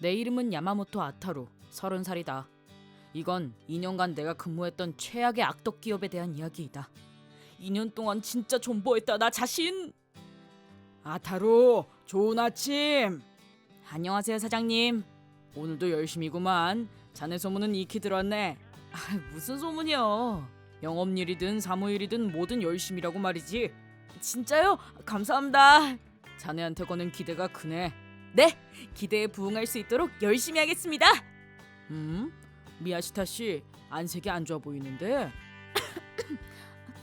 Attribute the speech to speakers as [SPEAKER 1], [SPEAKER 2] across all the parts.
[SPEAKER 1] 내 이름은 야마모토 아타루, 30살이다. 이건 2년간 내가 근무했던 최악의 악덕 기업에 대한 이야기이다. 2년 동안 진짜 존버했다 나 자신. 아타루, 좋은 아침. 안녕하세요 사장님. 오늘도 열심히구만. 자네 소문은 익히 들었네. 무슨 소문이요? 영업일이든 사무일이든 뭐든 열심히라고 말이지. 진짜요? 감사합니다. 자네한테 거는 기대가 크네. 네, 기대에 부응할 수 있도록 열심히 하겠습니다. 미야시타 씨, 안색이 안 좋아 보이는데.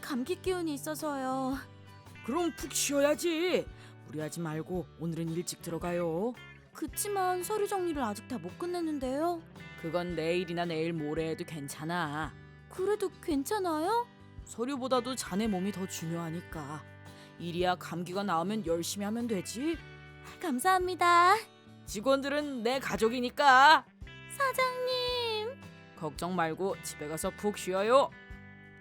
[SPEAKER 2] 감기 기운이 있어서요.
[SPEAKER 1] 그럼 푹 쉬어야지. 무리하지 말고 오늘은 일찍 들어가요.
[SPEAKER 2] 그치만 서류 정리를 아직 다 못 끝냈는데요.
[SPEAKER 1] 그건 내일이나 내일 모레 해도 괜찮아.
[SPEAKER 2] 그래도 괜찮아요?
[SPEAKER 1] 서류보다도 자네 몸이 더 중요하니까. 일이야 감기가 나오면 열심히 하면 되지.
[SPEAKER 2] 감사합니다.
[SPEAKER 1] 직원들은 내 가족이니까.
[SPEAKER 2] 사장님.
[SPEAKER 1] 걱정 말고 집에 가서 푹 쉬어요.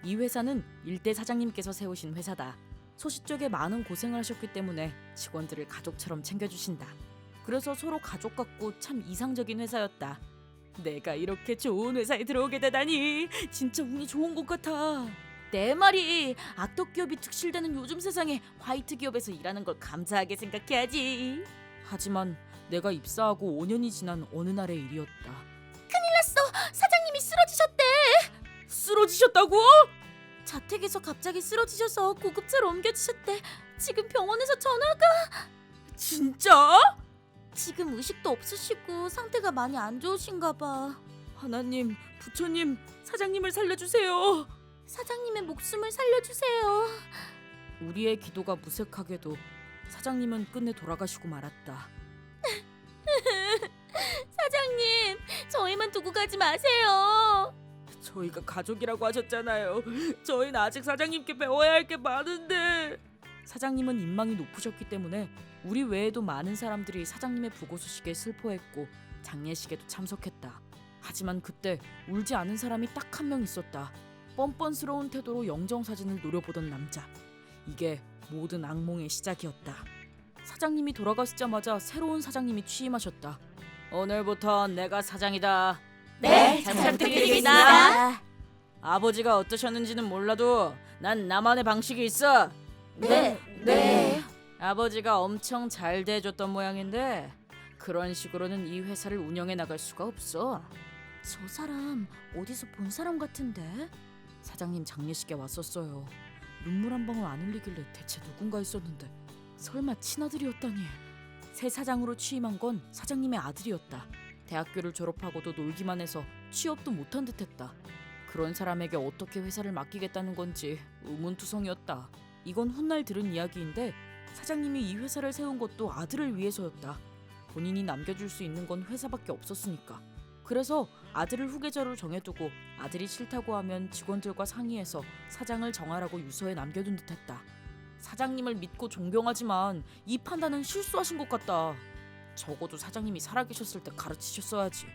[SPEAKER 1] 이 회사는 일대 사장님께서 세우신 회사다. 소시 쪽에 많은 고생을 하셨기 때문에 직원들을 가족처럼 챙겨주신다. 그래서 서로 가족 같고 참 이상적인 회사였다. 내가 이렇게 좋은 회사에 들어오게 되다니 진짜 운이 좋은 것 같아. 내 말이 악덕 기업이 특실되는 요즘 세상에 화이트 기업에서 일하는 걸 감사하게 생각해야지. 하지만 내가 입사하고 5년이 지난 어느 날의 일이었다.
[SPEAKER 2] 사장님이 쓰러지셨대.
[SPEAKER 1] 쓰러지셨다고?
[SPEAKER 2] 자택에서 갑자기 쓰러지셔서 구급차로 옮겨지셨대. 지금 병원에서 전화가.
[SPEAKER 1] 진짜?
[SPEAKER 2] 지금 의식도 없으시고 상태가 많이 안 좋으신가 봐.
[SPEAKER 1] 하나님, 부처님, 사장님을 살려주세요.
[SPEAKER 2] 사장님의 목숨을 살려주세요.
[SPEAKER 1] 우리의 기도가 무색하게도 사장님은 끝내 돌아가시고 말았다.
[SPEAKER 2] 사장님, 저희만 두고 가지 마세요.
[SPEAKER 1] 저희가 가족이라고 하셨잖아요. 저희는 아직 사장님께 배워야 할 게 많은데. 사장님은 인망이 높으셨기 때문에 우리 외에도 많은 사람들이 사장님의 부고 소식에 슬퍼했고 장례식에도 참석했다. 하지만 그때 울지 않은 사람이 딱 한 명 있었다. 뻔뻔스러운 태도로 영정사진을 노려보던 남자. 이게 모든 악몽의 시작이었다. 사장님이 돌아가시자마자 새로운 사장님이 취임하셨다. 오늘부터 내가 사장이다.
[SPEAKER 2] 네,
[SPEAKER 1] 잘
[SPEAKER 2] 잘
[SPEAKER 1] 부탁드리겠습니다. 아버지가 어떠셨는지는 몰라도 난 나만의 방식이 있어.
[SPEAKER 2] 네.
[SPEAKER 1] 아버지가 엄청 잘 대해줬던 모양인데 그런 식으로는 이 회사를 운영해 나갈 수가 없어.
[SPEAKER 2] 저 사람 어디서 본 사람 같은데?
[SPEAKER 1] 사장님 장례식에 왔었어요. 눈물 한 방울 안 흘리길래 대체 누군가 했었는데 설마 친아들이었다니. 새 사장으로 취임한 건 사장님의 아들이었다. 대학교를 졸업하고도 놀기만 해서 취업도 못한 듯했다. 그런 사람에게 어떻게 회사를 맡기겠다는 건지 의문투성이었다. 이건 훗날 들은 이야기인데 사장님이 이 회사를 세운 것도 아들을 위해서였다. 본인이 남겨줄 수 있는 건 회사밖에 없었으니까. 그래서 아들을 후계자로 정해두고 아들이 싫다고 하면 직원들과 상의해서 사장을 정하라고 유서에 남겨둔 듯했다. 사장님을 믿고 존경하지만 이 판단은 실수하신 것 같다. 적어도 사장님이 살아계셨을 때 가르치셨어야지.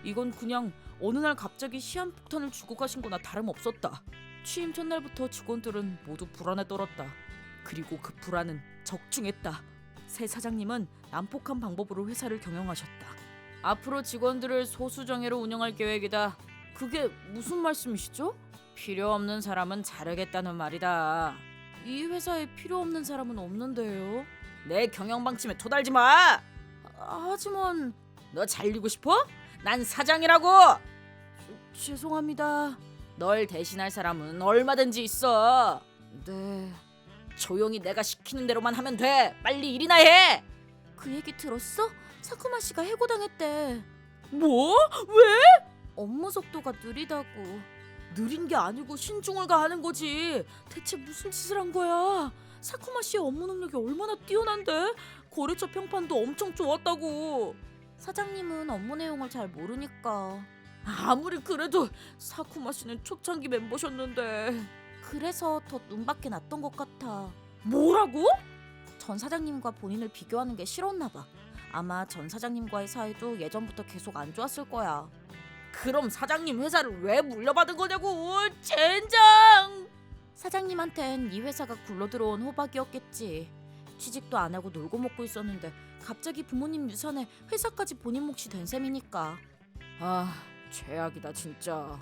[SPEAKER 1] 이건 그냥 어느 날 갑자기 시한폭탄을 주고 가신 거나 다름없었다. 취임 첫날부터 직원들은 모두 불안에 떨었다. 그리고 그 불안은 적중했다. 새 사장님은 난폭한 방법으로 회사를 경영하셨다. 앞으로 직원들을 소수정예로 운영할 계획이다. 그게 무슨 말씀이시죠? 필요 없는 사람은 자르겠다는 말이다. 이 회사에 필요 없는 사람은 없는데요. 내 경영 방침에 토달지 마. 하지만 너 잘리고 싶어? 난 사장이라고. 죄송합니다. 널 대신할 사람은 얼마든지 있어. 네. 조용히 내가 시키는 대로만 하면 돼. 빨리 일이나 해.
[SPEAKER 2] 그 얘기 들었어? 사쿠마 씨가 해고당했대.
[SPEAKER 1] 뭐? 왜?
[SPEAKER 2] 업무 속도가 느리다고.
[SPEAKER 1] 느린 게 아니고 신중을 가하는 거지. 대체 무슨 짓을 한 거야? 사쿠마 씨의 업무 능력이 얼마나 뛰어난데? 거래처 평판도 엄청 좋았다고.
[SPEAKER 2] 사장님은 업무 내용을 잘 모르니까.
[SPEAKER 1] 아무리 그래도 사쿠마 씨는 초창기 멤버셨는데.
[SPEAKER 2] 그래서 더 눈밖에 났던 것 같아.
[SPEAKER 1] 뭐라고?
[SPEAKER 2] 전 사장님과 본인을 비교하는 게 싫었나 봐. 아마 전 사장님과의 사이도 예전부터 계속 안 좋았을 거야.
[SPEAKER 1] 그럼 사장님 회사를 왜 물려받은 거냐고. 젠장.
[SPEAKER 2] 사장님한텐 이 회사가 굴러들어온 호박이었겠지. 취직도 안 하고 놀고 먹고 있었는데 갑자기 부모님 유산에 회사까지 본인 몫이 된 셈이니까.
[SPEAKER 1] 아, 최악이다 진짜.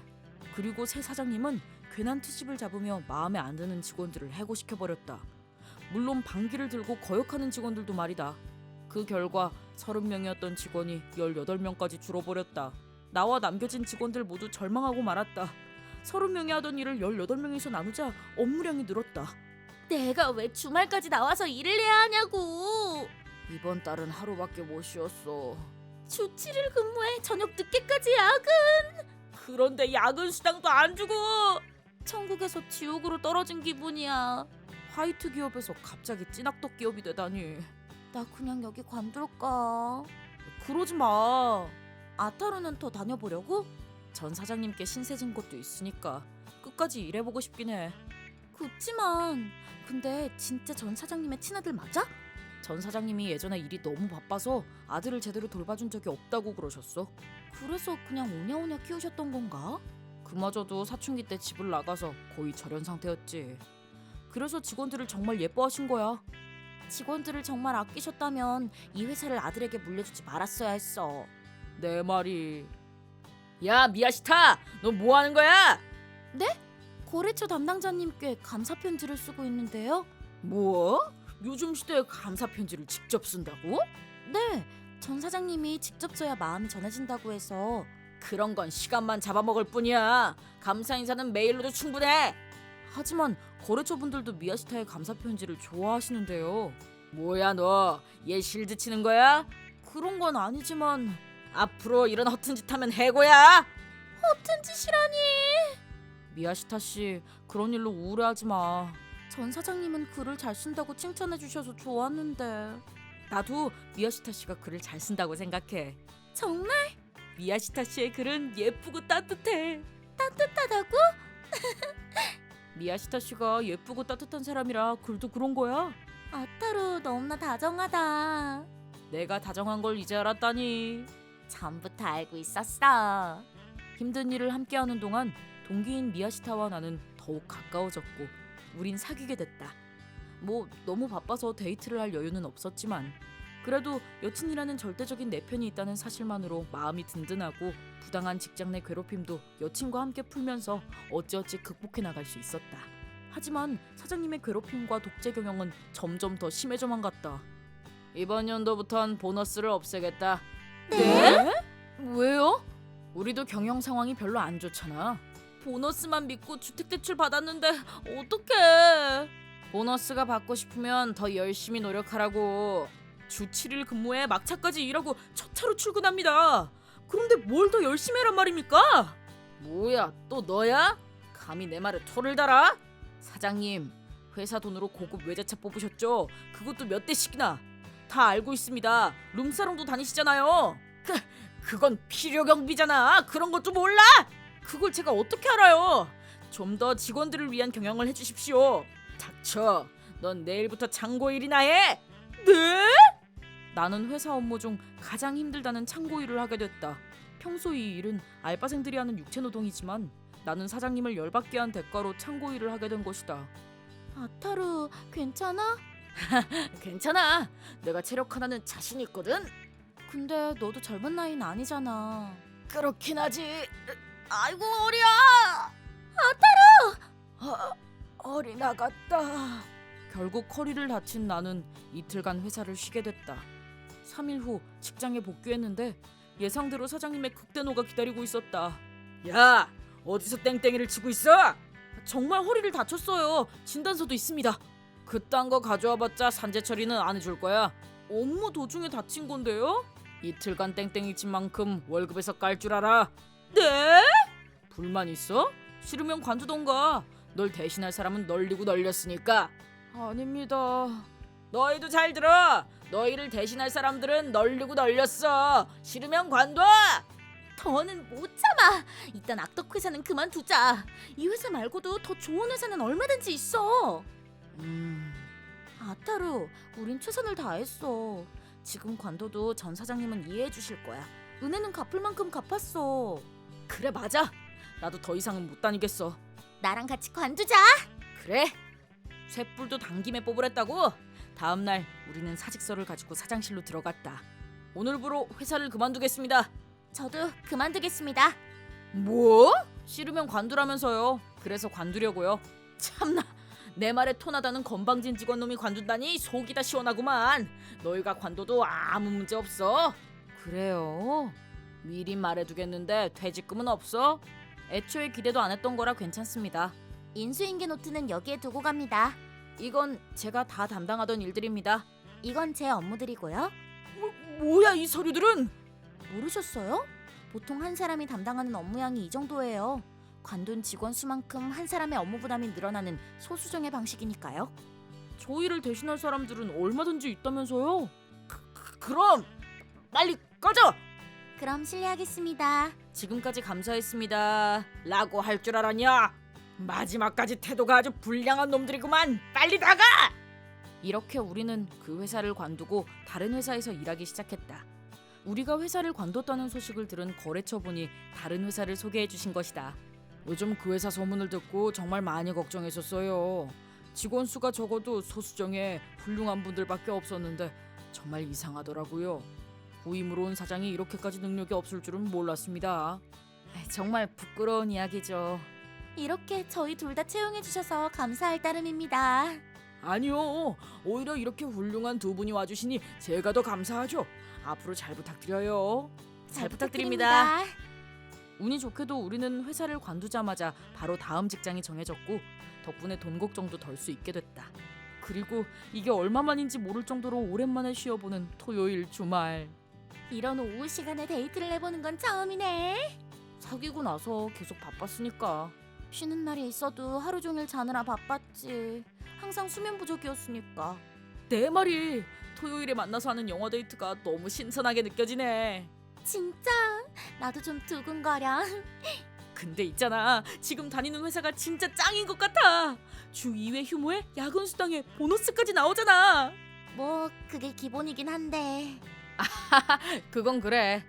[SPEAKER 1] 그리고 새 사장님은 괜한 트집을 잡으며 마음에 안 드는 직원들을 해고시켜버렸다. 물론 방귀를 들고 거역하는 직원들도 말이다. 그 결과 30명이었던 직원이 18명까지 줄어버렸다. 나와 남겨진 직원들 모두 절망하고 말았다. 30명이 하던 일을 18명이서 나누자 업무량이 늘었다.
[SPEAKER 2] 내가 왜 주말까지 나와서 일을 해야 하냐고.
[SPEAKER 1] 이번 달은 하루밖에 못 쉬었어.
[SPEAKER 2] 주 7일 근무에 저녁 늦게까지 야근.
[SPEAKER 1] 그런데 야근 수당도 안 주고.
[SPEAKER 2] 천국에서 지옥으로 떨어진 기분이야.
[SPEAKER 1] 화이트 기업에서 갑자기 찐악덕 기업이 되다니.
[SPEAKER 2] 나 그냥 여기 관둘까?
[SPEAKER 1] 그러지 마.
[SPEAKER 2] 아타루는 더 다녀보려고?
[SPEAKER 1] 전 사장님께 신세진 것도 있으니까 끝까지 일해보고 싶긴 해.
[SPEAKER 2] 그치만 근데 진짜 전 사장님의 친아들 맞아?
[SPEAKER 1] 전 사장님이 예전에 일이 너무 바빠서 아들을 제대로 돌봐준 적이 없다고 그러셨어.
[SPEAKER 2] 그래서 그냥 오냐오냐 키우셨던 건가?
[SPEAKER 1] 그마저도 사춘기 때 집을 나가서 거의 절연 상태였지. 그래서 직원들을 정말 예뻐하신 거야.
[SPEAKER 2] 직원들을 정말 아끼셨다면 이 회사를 아들에게 물려주지 말았어야 했어.
[SPEAKER 1] 내 말이. 야 미야시타, 너 뭐 하는 거야?
[SPEAKER 2] 거래처 담당자님께 감사 편지를 쓰고 있는데요.
[SPEAKER 1] 뭐? 요즘 시대에 감사 편지를 직접 쓴다고?
[SPEAKER 2] 네, 전 사장님이 직접 써야 마음이 전해진다고 해서.
[SPEAKER 1] 그런 건 시간만 잡아먹을 뿐이야. 감사 인사는 메일로도 충분해. 하지만 거래처 분들도 미야시타의 감사 편지를 좋아하시는데요. 뭐야 너? 얘 실드 치는 거야?
[SPEAKER 2] 그런 건 아니지만.
[SPEAKER 1] 앞으로 이런 허튼 짓 하면 해고야.
[SPEAKER 2] 허튼 짓이라니.
[SPEAKER 1] 미야시타 씨, 그런 일로 우울해하지 마.
[SPEAKER 2] 전 사장님은 글을 잘 쓴다고 칭찬해 주셔서 좋았는데.
[SPEAKER 1] 나도 미야시타 씨가 글을 잘 쓴다고 생각해.
[SPEAKER 2] 정말
[SPEAKER 1] 미야시타 씨의 글은 예쁘고 따뜻해.
[SPEAKER 2] 따뜻하다고?
[SPEAKER 1] 미야시타 씨가 예쁘고 따뜻한 사람이라 글도 그런 거야.
[SPEAKER 2] 아타루 너무나 다정하다.
[SPEAKER 1] 내가 다정한 걸 이제 알았다니.
[SPEAKER 2] 전부터 알고 있었어.
[SPEAKER 1] 힘든 일을 함께하는 동안 동기인 미야시타와 나는 더욱 가까워졌고 우린 사귀게 됐다. 뭐 너무 바빠서 데이트를 할 여유는 없었지만 그래도 여친이라는 절대적인 내 편이 있다는 사실만으로 마음이 든든하고 부당한 직장 내 괴롭힘도 여친과 함께 풀면서 어찌어찌 극복해 나갈 수 있었다. 하지만 사장님의 괴롭힘과 독재 경영은 점점 더 심해져만 갔다. 이번 연도부턴 보너스를 없애겠다.
[SPEAKER 2] 네?
[SPEAKER 1] 왜요? 우리도 경영 상황이 별로 안 좋잖아. 보너스만 믿고 주택대출 받았는데 어떡해. 보너스가 받고 싶으면 더 열심히 노력하라고. 주 7일 근무에 막차까지 일하고 첫 차로 출근합니다. 그런데 뭘 더 열심히 해란 말입니까? 뭐야, 또 너야? 감히 내 말에 토를 달아? 사장님, 회사 돈으로 고급 외제차 뽑으셨죠? 그것도 몇 대씩이나. 다 알고 있습니다. 룸사롱도 다니시잖아요. 그건 필요 경비잖아. 그런 것도 몰라? 그걸 제가 어떻게 알아요? 좀 더 직원들을 위한 경영을 해주십시오. 닥쳐. 넌 내일부터 창고 일이나 해. 네? 나는 회사 업무 중 가장 힘들다는 창고 일을 하게 됐다. 평소 이 일은 알바생들이 하는 육체 노동이지만 나는 사장님을 열받게 한 대가로 창고 일을 하게 된 것이다.
[SPEAKER 2] 아타루 괜찮아?
[SPEAKER 1] 괜찮아. 내가 체력 하나는 자신 있거든.
[SPEAKER 2] 근데 너도 젊은 나이는 아니잖아.
[SPEAKER 1] 그렇긴 하지.
[SPEAKER 2] 아이고 어리야.
[SPEAKER 1] 어리나 같다. 결국 허리를 다친 나는 이틀간 회사를 쉬게 됐다. 3일 후 직장에 복귀했는데 예상대로 사장님의 극대노가 기다리고 있었다. 야, 어디서 땡땡이를 치고 있어? 정말 허리를 다쳤어요. 진단서도 있습니다. 그딴 거 가져와봤자 산재 처리는 안 해줄 거야. 업무 도중에 다친 건데요? 이틀간 땡땡이 친 만큼 월급에서 깔 줄 알아. 네? 불만 있어? 싫으면 관두던가. 널 대신할 사람은 널리고 널렸으니까. 아닙니다. 너희도 잘 들어. 너희를 대신할 사람들은 널리고 널렸어. 싫으면 관둬.
[SPEAKER 2] 더는 못 참아. 일단 악덕 회사는 그만두자. 이 회사 말고도 더 좋은 회사는 얼마든지 있어. 아타루, 우린 최선을 다했어. 지금 관둬도 전 사장님은 이해해 주실 거야. 은혜는 갚을 만큼 갚았어.
[SPEAKER 1] 그래 맞아. 나도 더 이상은 못 다니겠어.
[SPEAKER 2] 나랑 같이 관두자.
[SPEAKER 1] 그래? 쇳불도 당김에 뽑으랬다고? 다음 날 우리는 사직서를 가지고 사장실로 들어갔다. 오늘부로 회사를 그만두겠습니다.
[SPEAKER 2] 저도 그만두겠습니다.
[SPEAKER 1] 뭐? 싫으면 관두라면서요. 그래서 관두려고요. 참나, 내 말에 토나다는 건방진 직원놈이 관둔다니 속이 다 시원하구만. 너희가 관둬도 아무 문제 없어. 그래요? 미리 말해두겠는데 퇴직금은 없어? 애초에 기대도 안 했던 거라 괜찮습니다.
[SPEAKER 2] 인수인계 노트는 여기에 두고 갑니다.
[SPEAKER 1] 이건 제가 다 담당하던 일들입니다.
[SPEAKER 2] 이건 제 업무들이고요.
[SPEAKER 1] 뭐야 이 서류들은?
[SPEAKER 2] 모르셨어요? 보통 한 사람이 담당하는 업무량이 이 정도예요. 관둔 직원 수만큼 한 사람의 업무 부담이 늘어나는 소수정의 방식이니까요.
[SPEAKER 1] 저희를 대신할 사람들은 얼마든지 있다면서요? 그럼 빨리 꺼져!
[SPEAKER 2] 그럼 실례하겠습니다.
[SPEAKER 1] 지금까지 감사했습니다 라고 할 줄 알았냐? 마지막까지 태도가 아주 불량한 놈들이구만. 빨리 나가! 이렇게 우리는 그 회사를 관두고 다른 회사에서 일하기 시작했다. 우리가 회사를 관뒀다는 소식을 들은 거래처분이 다른 회사를 소개해 주신 것이다. 요즘 그 회사 소문을 듣고 정말 많이 걱정했었어요. 직원 수가 적어도 소수정에 훌륭한 분들밖에 없었는데 정말 이상하더라고요. 후임으로 온 사장이 이렇게까지 능력이 없을 줄은 몰랐습니다. 정말 부끄러운 이야기죠.
[SPEAKER 2] 이렇게 저희 둘 다 채용해 주셔서 감사할 따름입니다.
[SPEAKER 1] 아니요, 오히려 이렇게 훌륭한 두 분이 와주시니 제가 더 감사하죠. 앞으로 잘 부탁드려요. 잘 부탁드립니다. 운이 좋게도 우리는 회사를 관두자마자 바로 다음 직장이 정해졌고 덕분에 돈 걱정도 덜 수 있게 됐다. 그리고 이게 얼마만인지 모를 정도로 오랜만에 쉬어보는 토요일 주말.
[SPEAKER 2] 이런 오후 시간에 데이트를 해보는 건 처음이네.
[SPEAKER 1] 사귀고 나서 계속 바빴으니까.
[SPEAKER 2] 쉬는 날이 있어도 하루 종일 자느라 바빴지. 항상 수면 부족이었으니까.
[SPEAKER 1] 내 말이 토요일에 만나서 하는 영화 데이트가 너무 신선하게 느껴지네.
[SPEAKER 2] 진짜 나도 좀 두근거려.
[SPEAKER 1] 근데 있잖아, 지금 다니는 회사가 진짜 짱인 것 같아. 주 2회 휴무에 야근 수당에 보너스까지 나오잖아.
[SPEAKER 2] 뭐 그게 기본이긴 한데.
[SPEAKER 1] 그건 그래.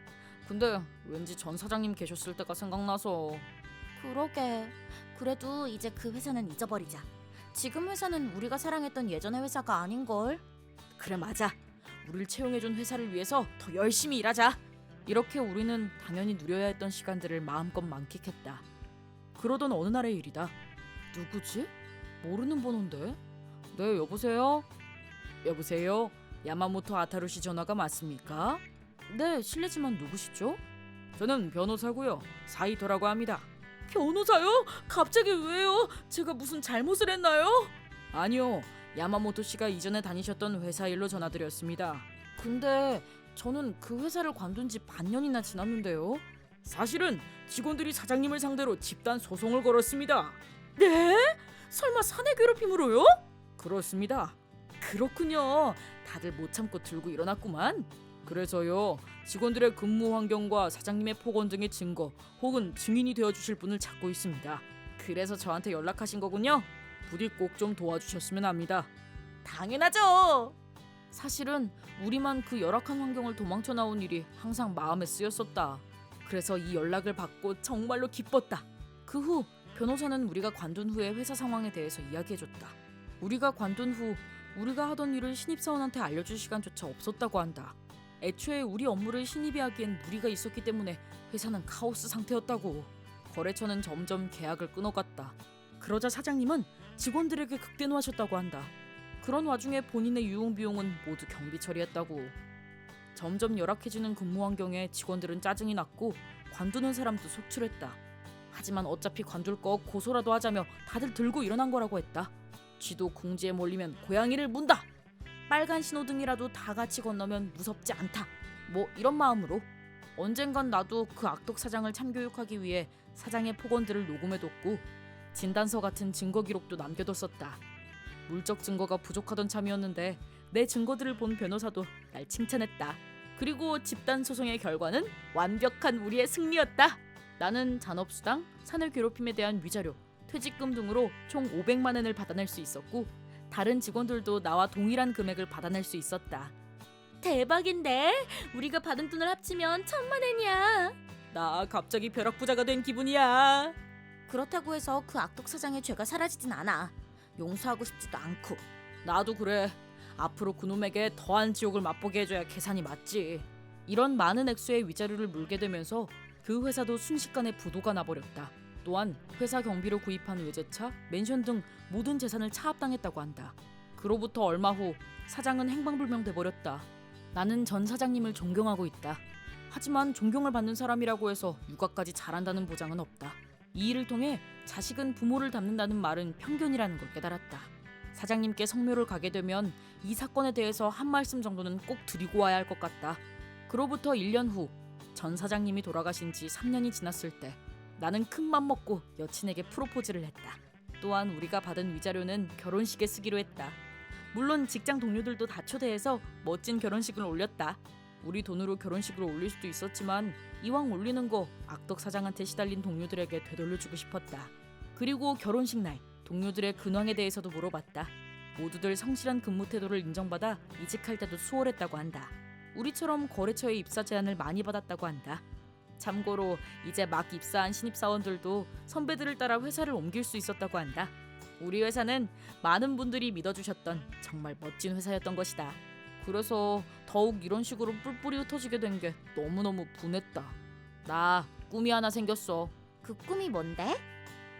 [SPEAKER 1] 근데 왠지 전 사장님 계셨을 때가 생각나서.
[SPEAKER 2] 그러게. 그래도 이제 그 회사는 잊어버리자. 지금 회사는 우리가 사랑했던 예전의 회사가 아닌걸.
[SPEAKER 1] 그래 맞아. 우릴 채용해준 회사를 위해서 더 열심히 일하자. 이렇게 우리는 당연히 누려야 했던 시간들을 마음껏 만끽했다. 그러던 어느 날의 일이다. 누구지? 모르는 번호인데. 네, 여보세요? 여보세요? 야마모토 아타루시 전화가 맞습니까? 네, 실례지만 누구시죠? 저는 변호사고요. 사이토라고 합니다. 변호사요? 갑자기 왜요? 제가 무슨 잘못을 했나요? 아니요. 야마모토 씨가 이전에 다니셨던 회사 일로 전화드렸습니다. 근데 저는 그 회사를 관둔 지 반년이나 지났는데요. 사실은 직원들이 사장님을 상대로 집단 소송을 걸었습니다. 네? 설마 사내 괴롭힘으로요? 그렇습니다. 그렇군요. 다들 못 참고 들고 일어났구만. 그래서요, 직원들의 근무 환경과 사장님의 폭언 등의 증거 혹은 증인이 되어주실 분을 찾고 있습니다. 그래서 저한테 연락하신 거군요. 부디 꼭 좀 도와주셨으면 합니다. 당연하죠. 사실은 우리만 그 열악한 환경을 도망쳐 나온 일이 항상 마음에 쓰였었다. 그래서 이 연락을 받고 정말로 기뻤다. 그 후 변호사는 우리가 관둔 후의 회사 상황에 대해서 이야기해줬다. 우리가 관둔 후 우리가 하던 일을 신입사원한테 알려줄 시간조차 없었다고 한다. 애초에 우리 업무를 신입이 하기엔 무리가 있었기 때문에 회사는 카오스 상태였다고. 거래처는 점점 계약을 끊어갔다. 그러자 사장님은 직원들에게 극대노하셨다고 한다. 그런 와중에 본인의 유흥비용은 모두 경비 처리했다고. 점점 열악해지는 근무 환경에 직원들은 짜증이 났고 관두는 사람도 속출했다. 하지만 어차피 관둘 거 고소라도 하자며 다들 들고 일어난 거라고 했다. 쥐도 궁지에 몰리면 고양이를 문다. 빨간 신호등이라도 다 같이 건너면 무섭지 않다. 뭐 이런 마음으로 언젠간 나도 그 악덕 사장을 참교육하기 위해 사장의 폭언들을 녹음해뒀고 진단서 같은 증거 기록도 남겨뒀었다. 물적 증거가 부족하던 참이었는데 내 증거들을 본 변호사도 날 칭찬했다. 그리고 집단 소송의 결과는 완벽한 우리의 승리였다. 나는 잔업수당, 사내 괴롭힘에 대한 위자료, 퇴직금 등으로 총 500만 엔을 받아낼 수 있었고 다른 직원들도 나와 동일한 금액을 받아낼 수 있었다.
[SPEAKER 2] 대박인데? 우리가 받은 돈을 합치면 1000만 엔이야.
[SPEAKER 1] 나 갑자기 벼락부자가 된 기분이야.
[SPEAKER 2] 그렇다고 해서 그 악덕 사장의 죄가 사라지진 않아. 용서하고 싶지도 않고.
[SPEAKER 1] 나도 그래. 앞으로 그놈에게 더한 지옥을 맛보게 해줘야 계산이 맞지. 이런 많은 액수의 위자료를 물게 되면서 그 회사도 순식간에 부도가 나버렸다. 또한 회사 경비로 구입한 외제차, 맨션 등 모든 재산을 차압당했다고 한다. 그로부터 얼마 후 사장은 행방불명돼 버렸다. 나는 전 사장님을 존경하고 있다. 하지만 존경을 받는 사람이라고 해서 육아까지 잘한다는 보장은 없다. 이 일을 통해 자식은 부모를 닮는다는 말은 편견이라는 걸 깨달았다. 사장님께 성묘를 가게 되면 이 사건에 대해서 한 말씀 정도는 꼭 드리고 와야 할 것 같다. 그로부터 1년 후 전 사장님이 돌아가신 지 3년이 지났을 때 나는 큰 맘 먹고 여친에게 프로포즈를 했다. 또한 우리가 받은 위자료는 결혼식에 쓰기로 했다. 물론 직장 동료들도 다 초대해서 멋진 결혼식을 올렸다. 우리 돈으로 결혼식을 올릴 수도 있었지만 이왕 올리는 거 악덕 사장한테 시달린 동료들에게 되돌려주고 싶었다. 그리고 결혼식 날 동료들의 근황에 대해서도 물어봤다. 모두들 성실한 근무 태도를 인정받아 이직할 때도 수월했다고 한다. 우리처럼 거래처에 입사 제안을 많이 받았다고 한다. 참고로 이제 막 입사한 신입사원들도 선배들을 따라 회사를 옮길 수 있었다고 한다. 우리 회사는 많은 분들이 믿어주셨던 정말 멋진 회사였던 것이다. 그래서 더욱 이런 식으로 뿔뿔이 흩어지게 된 게 너무너무 분했다. 나 꿈이 하나 생겼어.
[SPEAKER 2] 그 꿈이 뭔데?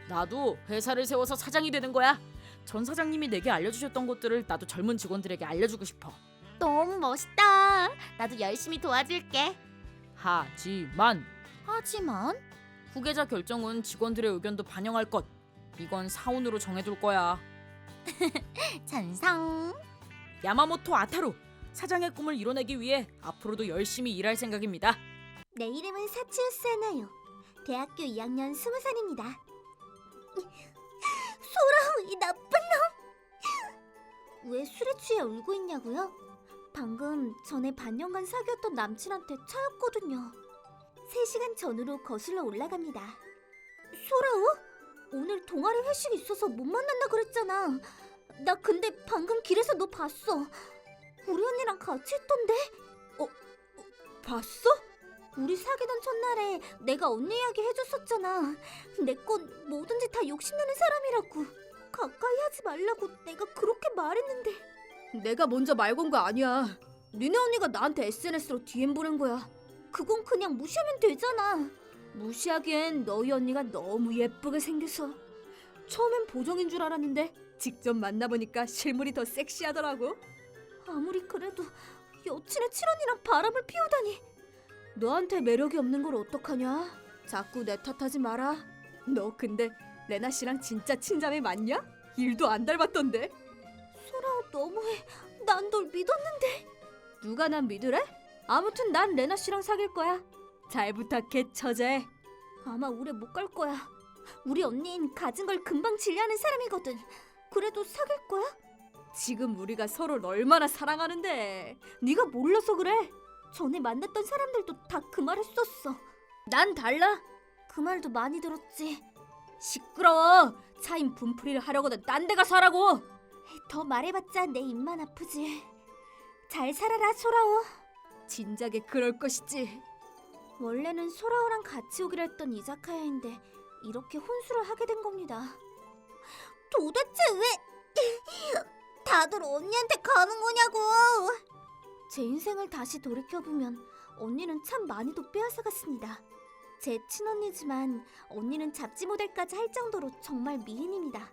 [SPEAKER 1] 나도 회사를 세워서 사장이 되는 거야. 전 사장님이 내게 알려주셨던 것들을 나도 젊은 직원들에게 알려주고 싶어.
[SPEAKER 2] 너무 멋있다. 나도 열심히 도와줄게.
[SPEAKER 1] 하지만
[SPEAKER 2] 하지만
[SPEAKER 1] 후계자 결정은 직원들의 의견도 반영할 것. 이건 사원으로 정해둘 거야.
[SPEAKER 2] 찬성.
[SPEAKER 1] 야마모토 아타루, 사장의 꿈을 이뤄내기 위해 앞으로도 열심히 일할 생각입니다.
[SPEAKER 3] 내 이름은 사치우 사나요. 대학교 2학년 20살입니다. 소라우, 이 나쁜 놈! 왜 술에 취해 울고 있냐고요? 방금 전에 반년간 사귀었던 남친한테 차였거든요. 3시간 전으로 거슬러 올라갑니다. 소라우? 오늘 동아리 회식이 있어서 못 만난다 그랬잖아. 나 근데 방금 길에서 너 봤어. 우리 언니랑 같이 있던데? 봤어? 우리 사귀던 첫날에 내가 언니 이야기 해줬었잖아. 내 건 뭐든지 다 욕심내는 사람이라고. 가까이 하지 말라고 내가 그렇게 말했는데. 내가 먼저 말 건 거 아니야. 니네 언니가 나한테 SNS로 DM 보낸 거야. 그건 그냥 무시하면 되잖아. 무시하기엔 너희 언니가 너무 예쁘게 생겨서. 처음엔 보정인 줄 알았는데 직접 만나보니까 실물이 더 섹시하더라고. 아무리 그래도 여친의 칠언니랑 바람을 피우다니. 너한테 매력이 없는 걸 어떡하냐? 자꾸 내 탓하지 마라. 너 근데 레나 씨랑 진짜 친자매 맞냐? 일도 안 닮았던데. 소라우 너무해. 난 널 믿었는데. 누가 난 믿으래? 아무튼 난 레나 씨랑 사귈 거야. 잘 부탁해 처제. 아마 오래 못 갈 거야. 우리 언니는 가진 걸 금방 질려하는 사람이거든. 그래도 사귈 거야? 지금 우리가 서로를 얼마나 사랑하는데. 네가 몰라서 그래. 전에 만났던 사람들도 다 그 말 했었어. 난 달라. 그 말도 많이 들었지. 시끄러워. 차임 분풀이를 하려거든 딴 데 가서 하라고. 더 말해봤자 내 입만 아프지. 잘 살아라 소라오. 진작에 그럴 것이지. 원래는 소라오랑 같이 오기로 했던 이자카야인데 이렇게 혼수를 하게 된 겁니다. 도대체 왜 다들 언니한테 가는 거냐고. 제 인생을 다시 돌이켜보면 언니는 참 많이도 빼앗아갔습니다. 제 친언니지만 언니는 잡지 모델까지 할 정도로 정말 미인입니다.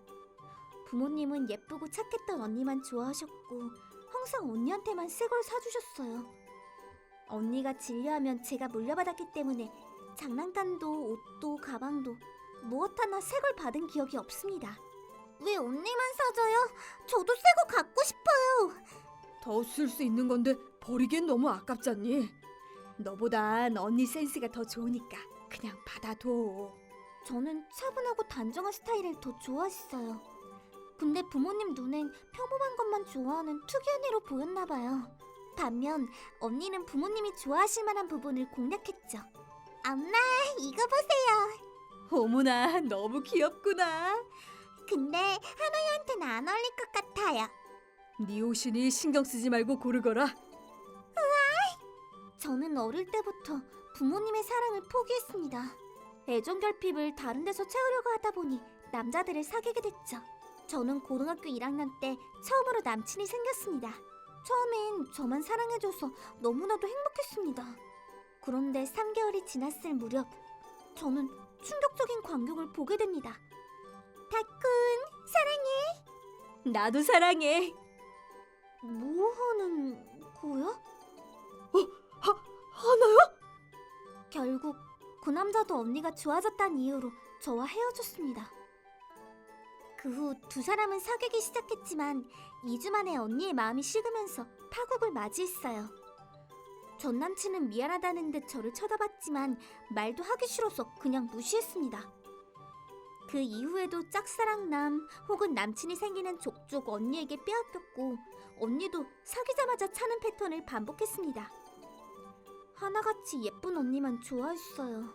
[SPEAKER 3] 부모님은 예쁘고 착했던 언니만 좋아하셨고 항상 언니한테만 새 걸 사주셨어요. 언니가 진료하면 제가 물려받았기 때문에 장난감도 옷도 가방도 무엇 하나 새 걸 받은 기억이 없습니다. 왜 언니만 사줘요? 저도 새 거 갖고 싶어요. 더 쓸 수 있는 건데 버리기엔 너무 아깝잖니. 너보단 언니 센스가 더 좋으니까 그냥 받아둬. 저는 차분하고 단정한 스타일을 더 좋아했어요. 근데 부모님 눈엔 평범한 것만 좋아하는 특이한 애로 보였나 봐요. 반면 언니는 부모님이 좋아하실 만한 부분을 공략했죠. 엄마, 이거 보세요. 어머나, 너무 귀엽구나. 근데 하나야한테는 안 어울릴 것 같아요. 네 옷이니 신경 쓰지 말고 고르거라. 저는 어릴 때부터 부모님의 사랑을 포기했습니다. 애정 결핍을 다른 데서 채우려고 하다 보니 남자들을 사귀게 됐죠. 저는 고등학교 1학년 때 처음으로 남친이 생겼습니다. 처음엔 저만 사랑해줘서 너무나도 행복했습니다. 그런데 3개월이 지났을 무렵 저는 충격적인 광경을 보게 됩니다. 다쿤, 사랑해.
[SPEAKER 1] 나도 사랑해.
[SPEAKER 3] 뭐 하는 거야?
[SPEAKER 1] 하나요?
[SPEAKER 3] 결국 그 남자도 언니가 좋아졌다는 이유로 저와 헤어졌습니다. 그 후 두 사람은 사귀기 시작했지만 2주 만에 언니의 마음이 식으면서 파국을 맞이했어요. 전 남친은 미안하다는 듯 저를 쳐다봤지만 말도 하기 싫어서 그냥 무시했습니다. 그 이후에도 짝사랑남 혹은 남친이 생기는 족족 언니에게 빼앗겼고 언니도 사귀자마자 차는 패턴을 반복했습니다. 하나같이 예쁜 언니만 좋아했어요.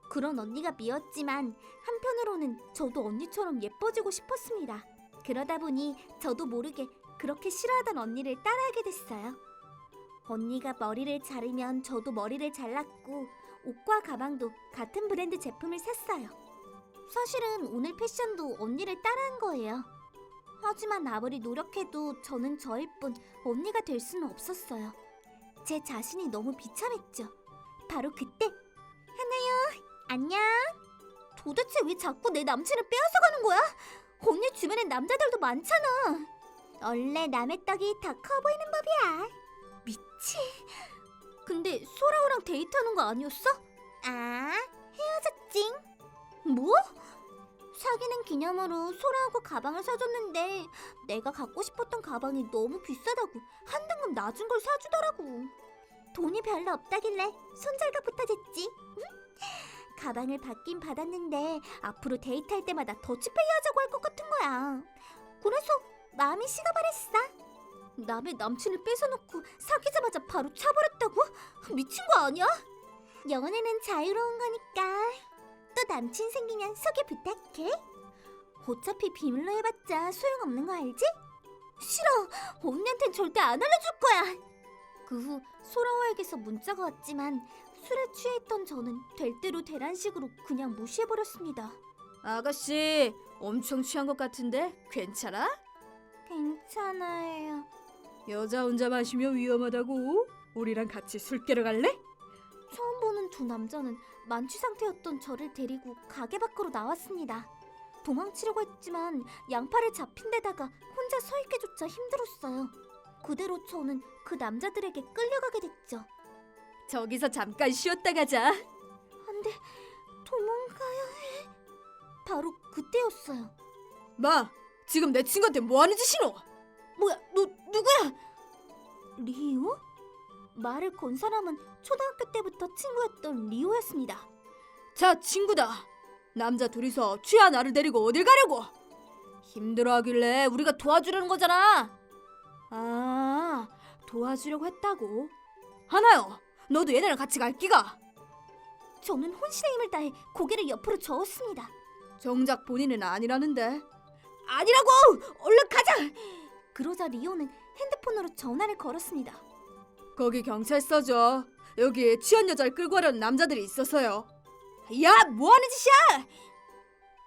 [SPEAKER 3] 그런 언니가 미웠지만 한편으로는 저도 언니처럼 예뻐지고 싶었습니다. 그러다 보니 저도 모르게 그렇게 싫어하던 언니를 따라하게 됐어요. 언니가 머리를 자르면 저도 머리를 잘랐고 옷과 가방도 같은 브랜드 제품을 샀어요. 사실은 오늘 패션도 언니를 따라한 거예요. 하지만 아무리 노력해도 저는 저일 뿐 언니가 될 수는 없었어요. 제 자신이 너무 비참했죠. 바로 그때 하나요, 안녕. 도대체 왜 자꾸 내 남친을 빼앗아가는 거야? 언니 주변엔 남자들도 많잖아. 원래 남의 떡이 더 커 보이는 법이야. 미치. 근데 소라오랑 데이트하는 거 아니었어? 아, 헤어졌징. 뭐? 사귀는 기념으로 소라하고 가방을 사줬는데 내가 갖고 싶었던 가방이 너무 비싸다고 한 등급 낮은 걸 사주더라고. 돈이 별로 없다길래 손절가부터 줬지. 가방을 받긴 받았는데 앞으로 데이트할 때마다 더치페이 하자고 할 것 같은 거야. 그래서 마음이 식어버렸어. 남의 남친을 뺏어놓고 사귀자마자 바로 차버렸다고? 미친 거 아니야? 연애는 자유로운 거니까 또 남친 생기면 소개 부탁해. 어차피 비밀로 해봤자 소용없는 거 알지? 싫어. 언니한텐 절대 안 알려줄 거야. 그 후 소라와에게서 문자가 왔지만 술에 취해있던 저는 될 대로 되란 식으로 그냥 무시해버렸습니다.
[SPEAKER 1] 아가씨, 엄청 취한 것 같은데 괜찮아?
[SPEAKER 3] 괜찮아요.
[SPEAKER 1] 여자 혼자 마시면 위험하다고. 우리랑 같이 술 깨러 갈래?
[SPEAKER 3] 처음 보는 두 남자는 만취 상태였던 저를 데리고 가게 밖으로 나왔습니다. 도망치려고 했지만 양팔을 잡힌 데다가 혼자 서 있기조차 힘들었어요. 그대로 저는 그 남자들에게 끌려가게 됐죠.
[SPEAKER 1] 저기서 잠깐 쉬었다 가자.
[SPEAKER 3] 안 돼, 도망가야 해. 바로 그때였어요.
[SPEAKER 1] 마, 지금 내 친구한테 뭐 하는 짓이노?
[SPEAKER 3] 뭐야, 너 누구야? 리오? 말을 건 사람은 초등학교 때부터 친구였던 리오였습니다.
[SPEAKER 1] 자, 친구다. 남자 둘이서 취한 나를 데리고 어딜 가려고? 힘들어하길래 우리가 도와주려는 거잖아. 아, 도와주려고 했다고? 하나요, 너도 얘네랑 같이 갈 끼가?
[SPEAKER 3] 저는 혼신의 힘을 다해 고개를 옆으로 저었습니다.
[SPEAKER 1] 정작 본인은 아니라는데. 아니라고! 얼른 가자!
[SPEAKER 3] 그러자 리오는 핸드폰으로 전화를 걸었습니다.
[SPEAKER 1] 거기 경찰서죠. 여기 취한 여자를 끌고 가려는 남자들이 있어서요. 야, 뭐하는 짓이야!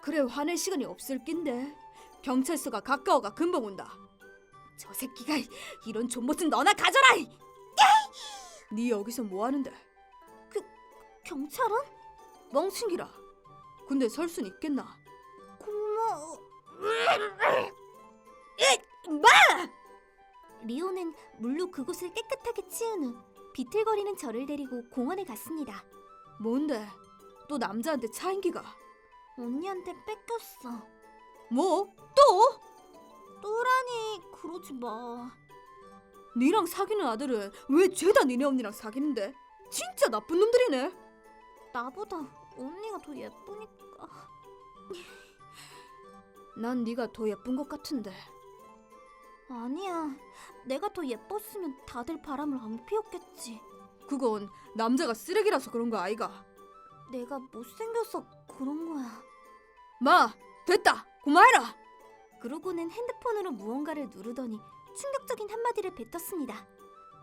[SPEAKER 1] 그래, 화낼 시간이 없을 낀데. 경찰서가 가까워가 금방 온다. 저 새끼가 이런 존못은 너나 가져라! 네 여기서 뭐하는데?
[SPEAKER 3] 경찰은?
[SPEAKER 1] 멍충이라. 근데 설 순 있겠나?
[SPEAKER 3] 고마워.
[SPEAKER 1] 마!
[SPEAKER 3] 리오는 물로 그곳을 깨끗하게 치운 후 비틀거리는 저를 데리고 공원에 갔습니다.
[SPEAKER 1] 뭔데? 또 남자한테 차인기가?
[SPEAKER 3] 언니한테 뺏겼어.
[SPEAKER 1] 뭐? 또?
[SPEAKER 3] 또라니, 그러지 마.
[SPEAKER 1] 니랑 사귀는 아들은 왜 죄다 니네 언니랑 사귀는데? 진짜 나쁜 놈들이네.
[SPEAKER 3] 나보다 언니가 더 예쁘니까.
[SPEAKER 1] 난 네가 더 예쁜 것 같은데.
[SPEAKER 3] 아니야, 내가 더 예뻤으면 다들 바람을 안 피웠겠지.
[SPEAKER 1] 그건 남자가 쓰레기라서 그런 거 아이가?
[SPEAKER 3] 내가 못생겨서 그런 거야.
[SPEAKER 1] 마, 됐다. 그만해라.
[SPEAKER 3] 그러고는 핸드폰으로 무언가를 누르더니 충격적인 한마디를 뱉었습니다.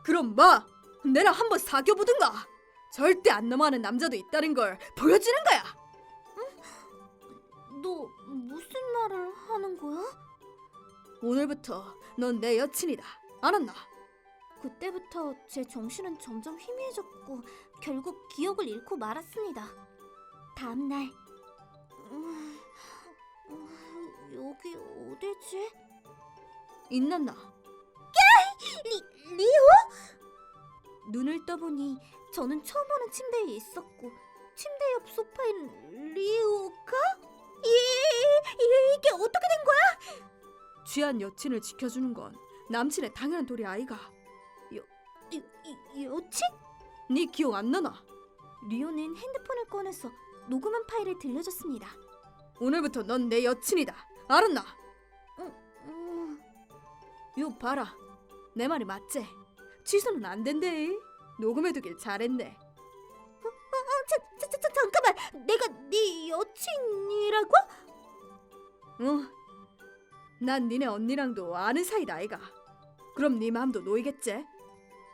[SPEAKER 1] 그럼 마, 내랑 한번 사귀어보든가. 절대 안 넘어가는 남자도 있다는 걸 보여주는 거야.
[SPEAKER 3] 너 무슨 말을 하는 거야?
[SPEAKER 4] 오늘부터 넌 내 여친이다. 알았나?
[SPEAKER 3] 그때부터 제 정신은 점점 희미해졌고 결국 기억을 잃고 말았습니다. 다음 날 여기 어디지?
[SPEAKER 4] 인났나?
[SPEAKER 3] 리오? 눈을 떠보니 저는 처음 보는 침대에 있었고 침대 옆 소파엔 리오가? 이게 어떻게 된 거야?
[SPEAKER 4] 취한 여친을 지켜주는 건 남친의 당연한 도리 아이가.
[SPEAKER 3] 여친?
[SPEAKER 4] 네 기억 안 나나?
[SPEAKER 3] 리오는 핸드폰을 꺼내서 녹음한 파일을 들려줬습니다.
[SPEAKER 4] 오늘부터 넌 내 여친이다. 알았나?
[SPEAKER 3] 음,
[SPEAKER 4] 요 봐라. 내 말이 맞지? 취소는 안 된대. 녹음해두길 잘했네.
[SPEAKER 3] 잠깐만, 내가 네 여친이라고?
[SPEAKER 4] 난 니네 언니랑도 아는 사이다 아이가. 그럼 네 마음도 놓이겠지?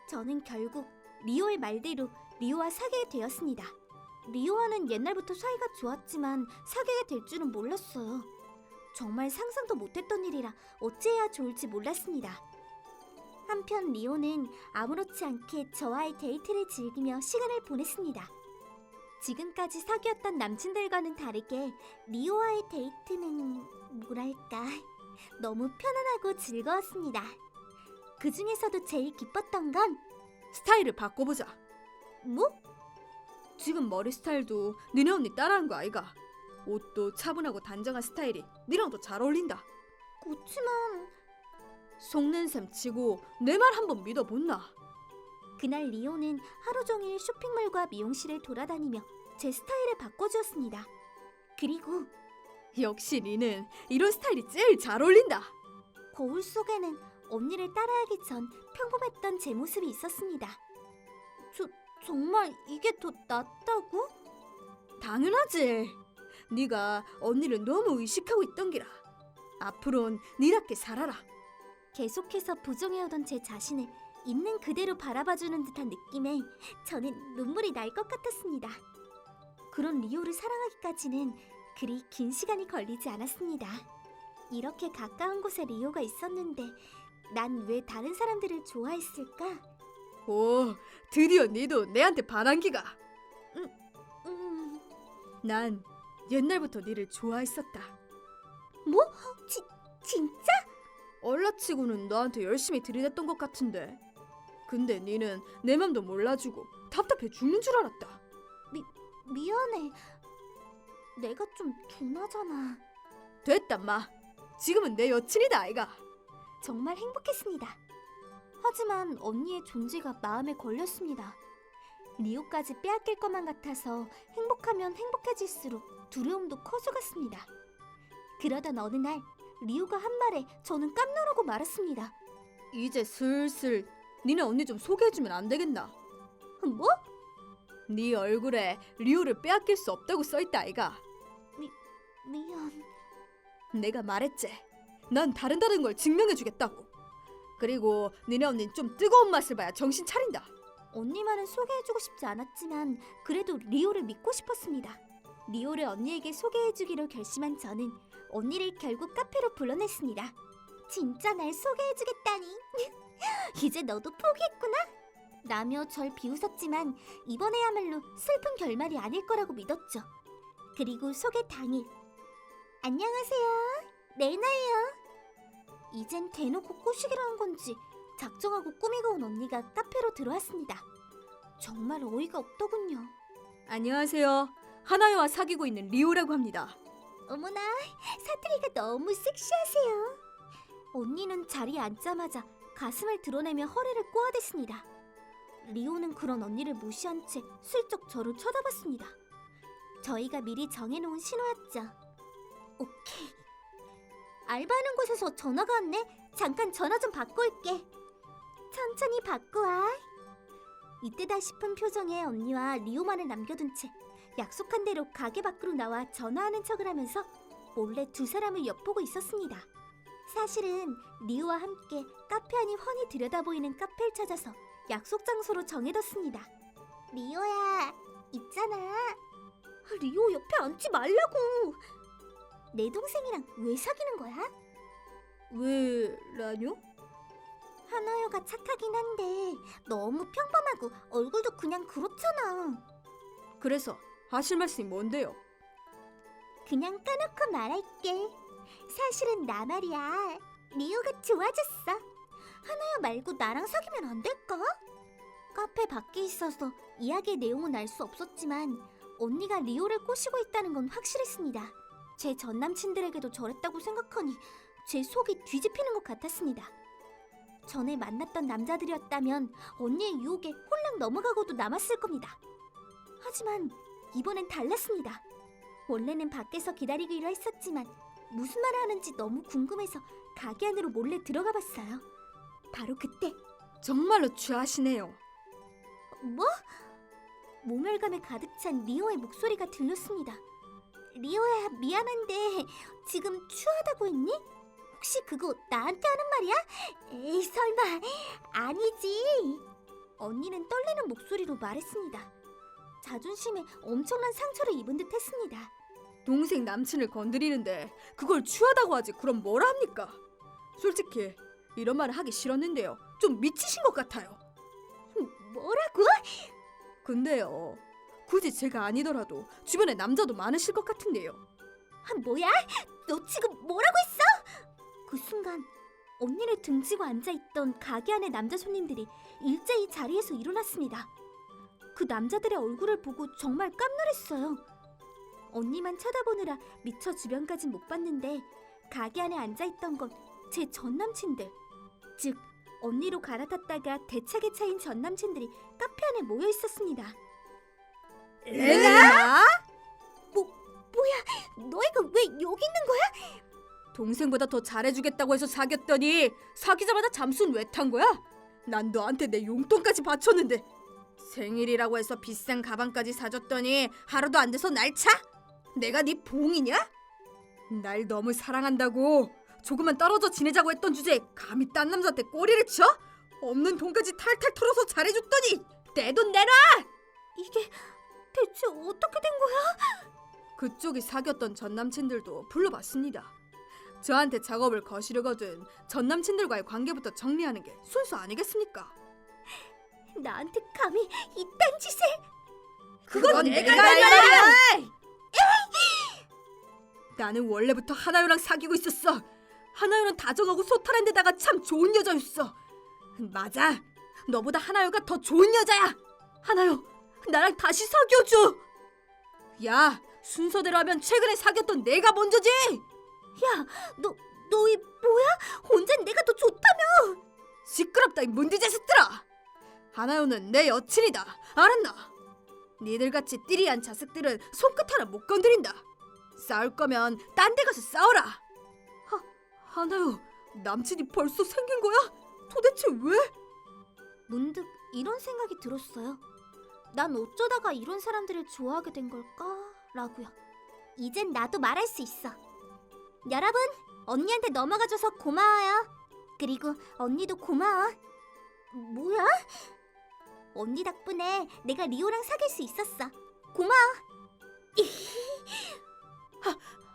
[SPEAKER 3] 저는 결국 리오의 말대로 리오와 사귀게 되었습니다. 리오와는 옛날부터 사이가 좋았지만 사귀게 될 줄은 몰랐어요. 정말 상상도 못했던 일이라 어찌해야 좋을지 몰랐습니다. 한편 리오는 아무렇지 않게 저와의 데이트를 즐기며 시간을 보냈습니다. 지금까지 사귀었던 남친들과는 다르게 리오와의 데이트는 뭐랄까 너무 편안하고 즐거웠습니다. 그 중에서도 제일 기뻤던 건
[SPEAKER 4] 스타일을 바꿔보자.
[SPEAKER 3] 뭐?
[SPEAKER 4] 지금 머리 스타일도 니네 언니 따라한 거 아이가. 옷도 차분하고 단정한 스타일이 니랑도 잘 어울린다.
[SPEAKER 3] 그치만
[SPEAKER 4] 속는 셈 치고 내 말 한번 믿어본나?
[SPEAKER 3] 그날 리오는 하루 종일 쇼핑몰과 미용실을 돌아다니며 제 스타일을 바꿔주었습니다. 그리고
[SPEAKER 4] 역시 니는 이런 스타일이 제일 잘 어울린다.
[SPEAKER 3] 거울 속에는 언니를 따라하기 전 평범했던 제 모습이 있었습니다. 정말 이게 더 낫다고?
[SPEAKER 4] 당연하지. 네가 언니를 너무 의식하고 있던 기라. 앞으론 니답게 살아라.
[SPEAKER 3] 계속해서 부정해오던 제 자신을 있는 그대로 바라봐주는 듯한 느낌에 저는 눈물이 날 것 같았습니다. 그런 리오를 사랑하기까지는 그리 긴 시간이 걸리지 않았습니다. 이렇게 가까운 곳에 리오가 있었는데 난 왜 다른 사람들을 좋아했을까?
[SPEAKER 4] 오, 드디어 니도 내한테 반한 기가.
[SPEAKER 3] 음...
[SPEAKER 4] 난 옛날부터 니를 좋아했었다.
[SPEAKER 3] 뭐? 진짜?
[SPEAKER 4] 얼라치고는 너한테 열심히 들이댔던 것 같은데. 근데 니는 내 맘도 몰라주고 답답해 죽는 줄 알았다.
[SPEAKER 3] 미안해. 내가 좀 둔하잖아.
[SPEAKER 4] 됐다 마. 지금은 내 여친이다 아이가.
[SPEAKER 3] 정말 행복했습니다. 하지만 언니의 존재가 마음에 걸렸습니다. 리오까지 빼앗길 것만 같아서 행복하면 행복해질수록 두려움도 커져갔습니다. 그러던 어느 날 리오가 한 말에 저는 깜놀하고 말았습니다.
[SPEAKER 4] 이제 슬슬 니네 언니 좀 소개해주면 안 되겠나?
[SPEAKER 3] 뭐?
[SPEAKER 4] 네 얼굴에 리오를 빼앗길 수 없다고 써있다 아이가.
[SPEAKER 3] 미안.
[SPEAKER 4] 내가 말했지. 난 다른다는 걸 증명해주겠다고. 그리고 니네 언니는 좀 뜨거운 맛을 봐야 정신 차린다.
[SPEAKER 3] 언니 말은 소개해주고 싶지 않았지만 그래도 리오를 믿고 싶었습니다. 리오를 언니에게 소개해주기로 결심한 저는 언니를 결국 카페로 불러냈습니다. 진짜 날 소개해주겠다니. 이제 너도 포기했구나? 라며 절 비웃었지만 이번에야말로 슬픈 결말이 아닐 거라고 믿었죠. 그리고 소개 당일. 안녕하세요. 레나예요. 이젠 대놓고 꼬시기로 한 건지 작정하고 꾸미고 온 언니가 카페로 들어왔습니다. 정말 어이가 없더군요.
[SPEAKER 4] 안녕하세요. 하나여와 사귀고 있는 리오라고 합니다.
[SPEAKER 3] 어머나, 사투리가 너무 섹시하세요. 언니는 자리에 앉자마자 가슴을 드러내며 허리를 꼬아댔습니다. 리오는 그런 언니를 무시한 채 슬쩍 저를 쳐다봤습니다. 저희가 미리 정해놓은 신호였죠. 오케이. 알바하는 곳에서 전화가 왔네. 잠깐 전화 좀 받고 올게. 천천히 받고 와. 이때다 싶은 표정의 언니와 리오만을 남겨둔 채 약속한 대로 가게 밖으로 나와 전화하는 척을 하면서 몰래 두 사람을 엿보고 있었습니다. 사실은 리오와 함께 카페 안이 훤히 들여다보이는 카페를 찾아서 약속 장소로 정해뒀습니다. 리오야, 있잖아. 리오 옆에 앉지 말라고. 내 동생이랑 왜 사귀는 거야?
[SPEAKER 4] 왜라뇨?
[SPEAKER 3] 하나여가 착하긴 한데 너무 평범하고 얼굴도 그냥 그렇잖아.
[SPEAKER 4] 그래서 하실 말씀이 뭔데요?
[SPEAKER 3] 그냥 까놓고 말할게. 사실은 나 말이야. 리오가 좋아졌어. 하나여 말고 나랑 사귀면 안 될까? 카페 밖에 있어서 이야기의 내용은 알 수 없었지만 언니가 리오를 꼬시고 있다는 건 확실했습니다. 제 전남친들에게도 저랬다고 생각하니 제 속이 뒤집히는 것 같았습니다. 전에 만났던 남자들이었다면 언니의 유혹에 홀랑 넘어가고도 남았을 겁니다. 하지만 이번엔 달랐습니다. 원래는 밖에서 기다리기로 했었지만 무슨 말을 하는지 너무 궁금해서 가게 안으로 몰래 들어가 봤어요. 바로 그때
[SPEAKER 4] 정말로 취하시네요.
[SPEAKER 3] 뭐? 모멸감에 가득 찬 리오의 목소리가 들렸습니다. 리오야, 미안한데 지금 추하다고 했니? 혹시 그거 나한테 하는 말이야? 에이, 설마. 아니지. 언니는 떨리는 목소리로 말했습니다. 자존심에 엄청난 상처를 입은 듯 했습니다.
[SPEAKER 4] 동생 남친을 건드리는데 그걸 취하다고 하지 그럼 뭐라 합니까? 솔직히 이런 말을 하기 싫었는데요. 좀 미치신 것 같아요.
[SPEAKER 3] 뭐라고?
[SPEAKER 4] 근데요, 굳이 제가 아니더라도 주변에 남자도 많으실 것 같은데요.
[SPEAKER 3] 뭐야? 너 지금 뭐라고 했어? 그 순간 언니를 등지고 앉아있던 가게 안의 남자 손님들이 일제히 자리에서 일어났습니다. 그 남자들의 얼굴을 보고 정말 깜놀했어요. 언니만 쳐다보느라 미처 주변까진 못 봤는데 가게 안에 앉아있던 건 제 전남친들, 즉 언니로 갈아탔다가 대차게 차인 전남친들이 카페 안에 모여 있었습니다.
[SPEAKER 4] 레나?
[SPEAKER 3] 뭐야? 너희가 왜 여기 있는 거야?
[SPEAKER 4] 동생보다 더 잘해주겠다고 해서 사귀었더니 사귀자마자 잠수는 왜 탄 거야? 난 너한테 내 용돈까지 바쳤는데 생일이라고 해서 비싼 가방까지 사줬더니 하루도 안 돼서 날 차? 내가 네 봉이냐? 날 너무 사랑한다고 조금만 떨어져 지내자고 했던 주제에 감히 딴 남자한테 꼬리를 쳐? 없는 돈까지 탈탈 털어서 잘해줬더니 내 돈 내놔!
[SPEAKER 3] 이게 대체 어떻게 된 거야?
[SPEAKER 4] 그쪽이 사귀었던 전남친들도 불러봤습니다. 저한테 작업을 거시르거든 전남친들과의 관계부터 정리하는 게 순서 아니겠습니까?
[SPEAKER 3] 나한테 감히 이딴 짓을.
[SPEAKER 4] 그건 내가 할 말이야! 나는 원래부터 하나요랑 사귀고 있었어. 하나요는 다정하고 소탈한 데다가 참 좋은 여자였어. 맞아, 너보다 하나요가 더 좋은 여자야. 하나요, 나랑 다시 사귀어줘. 야, 순서대로 하면 최근에 사귀었던 내가 먼저지.
[SPEAKER 3] 야, 너희 뭐야? 혼자 내가 더 좋다며?
[SPEAKER 4] 시끄럽다 이 문디제스들아. 하나요는 내 여친이다, 알았나? 니들같이 띠리한 자식들은 손끝 하나 못 건드린다. 싸울 거면 딴 데 가서 싸워라. 하나요, 남친이 벌써 생긴 거야? 도대체 왜?
[SPEAKER 3] 문득 이런 생각이 들었어요. 난 어쩌다가 이런 사람들을 좋아하게 된 걸까? 라고요. 이젠 나도 말할 수 있어. 여러분, 언니한테 넘어가줘서 고마워요. 그리고 언니도 고마워. 뭐야? 언니 덕분에 내가 리오랑 사귈 수 있었어. 고마워.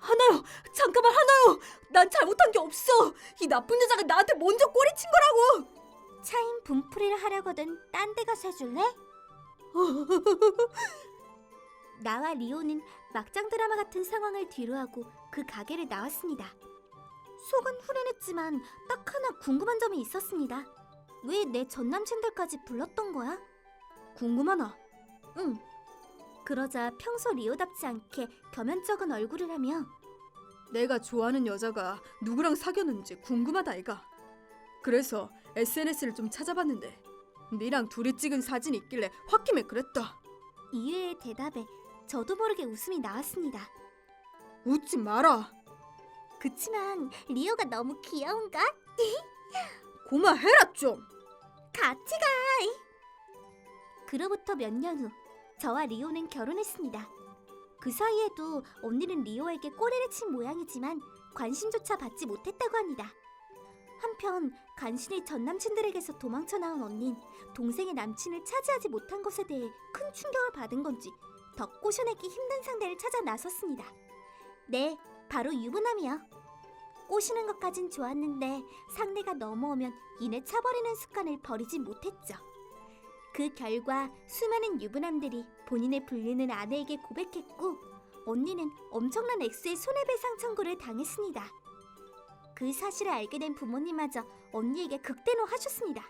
[SPEAKER 4] 하나요, 잠깐만. 하나요, 난 잘못한 게 없어. 이 나쁜 여자가 나한테 먼저 꼬리친 거라고.
[SPEAKER 3] 차인 분풀이를 하려거든 딴 데 가서 해줄래? 나와 리오는 막장 드라마 같은 상황을 뒤로하고 그 가게를 나왔습니다. 속은 후련했지만 딱 하나 궁금한 점이 있었습니다. 왜 내 전남친들까지 불렀던 거야?
[SPEAKER 4] 궁금하나?
[SPEAKER 3] 응. 그러자 평소 리오답지 않게 겸연쩍은 얼굴을 하며
[SPEAKER 4] 내가 좋아하는 여자가 누구랑 사귀었는지 궁금하다 아이가. 그래서 SNS를 좀 찾아봤는데 니랑 둘이 찍은 사진이 있길래 홧김에 그랬다.
[SPEAKER 3] 이유의 대답에 저도 모르게 웃음이 나왔습니다.
[SPEAKER 4] 웃지 마라.
[SPEAKER 3] 그치만 리오가 너무 귀여운가?
[SPEAKER 4] 고마해라 좀.
[SPEAKER 3] 같이 가! 그로부터 몇 년 후 저와 리오는 결혼했습니다. 그 사이에도 언니는 리오에게 꼬리를 친 모양이지만 관심조차 받지 못했다고 합니다. 한편 간신히 전 남친들에게서 도망쳐 나온 언닌 동생의 남친을 차지하지 못한 것에 대해 큰 충격을 받은 건지 더 꼬셔내기 힘든 상대를 찾아 나섰습니다. 네, 바로 유부남이요. 꼬시는 것까진 좋았는데 상대가 넘어오면 이내 차버리는 습관을 버리지 못했죠. 그 결과 수많은 유부남들이 본인의 불리는 아내에게 고백했고 언니는 엄청난 액수의 손해배상 청구를 당했습니다. 그 사실을 알게 된 부모님마저 언니에게 극대노하셨습니다.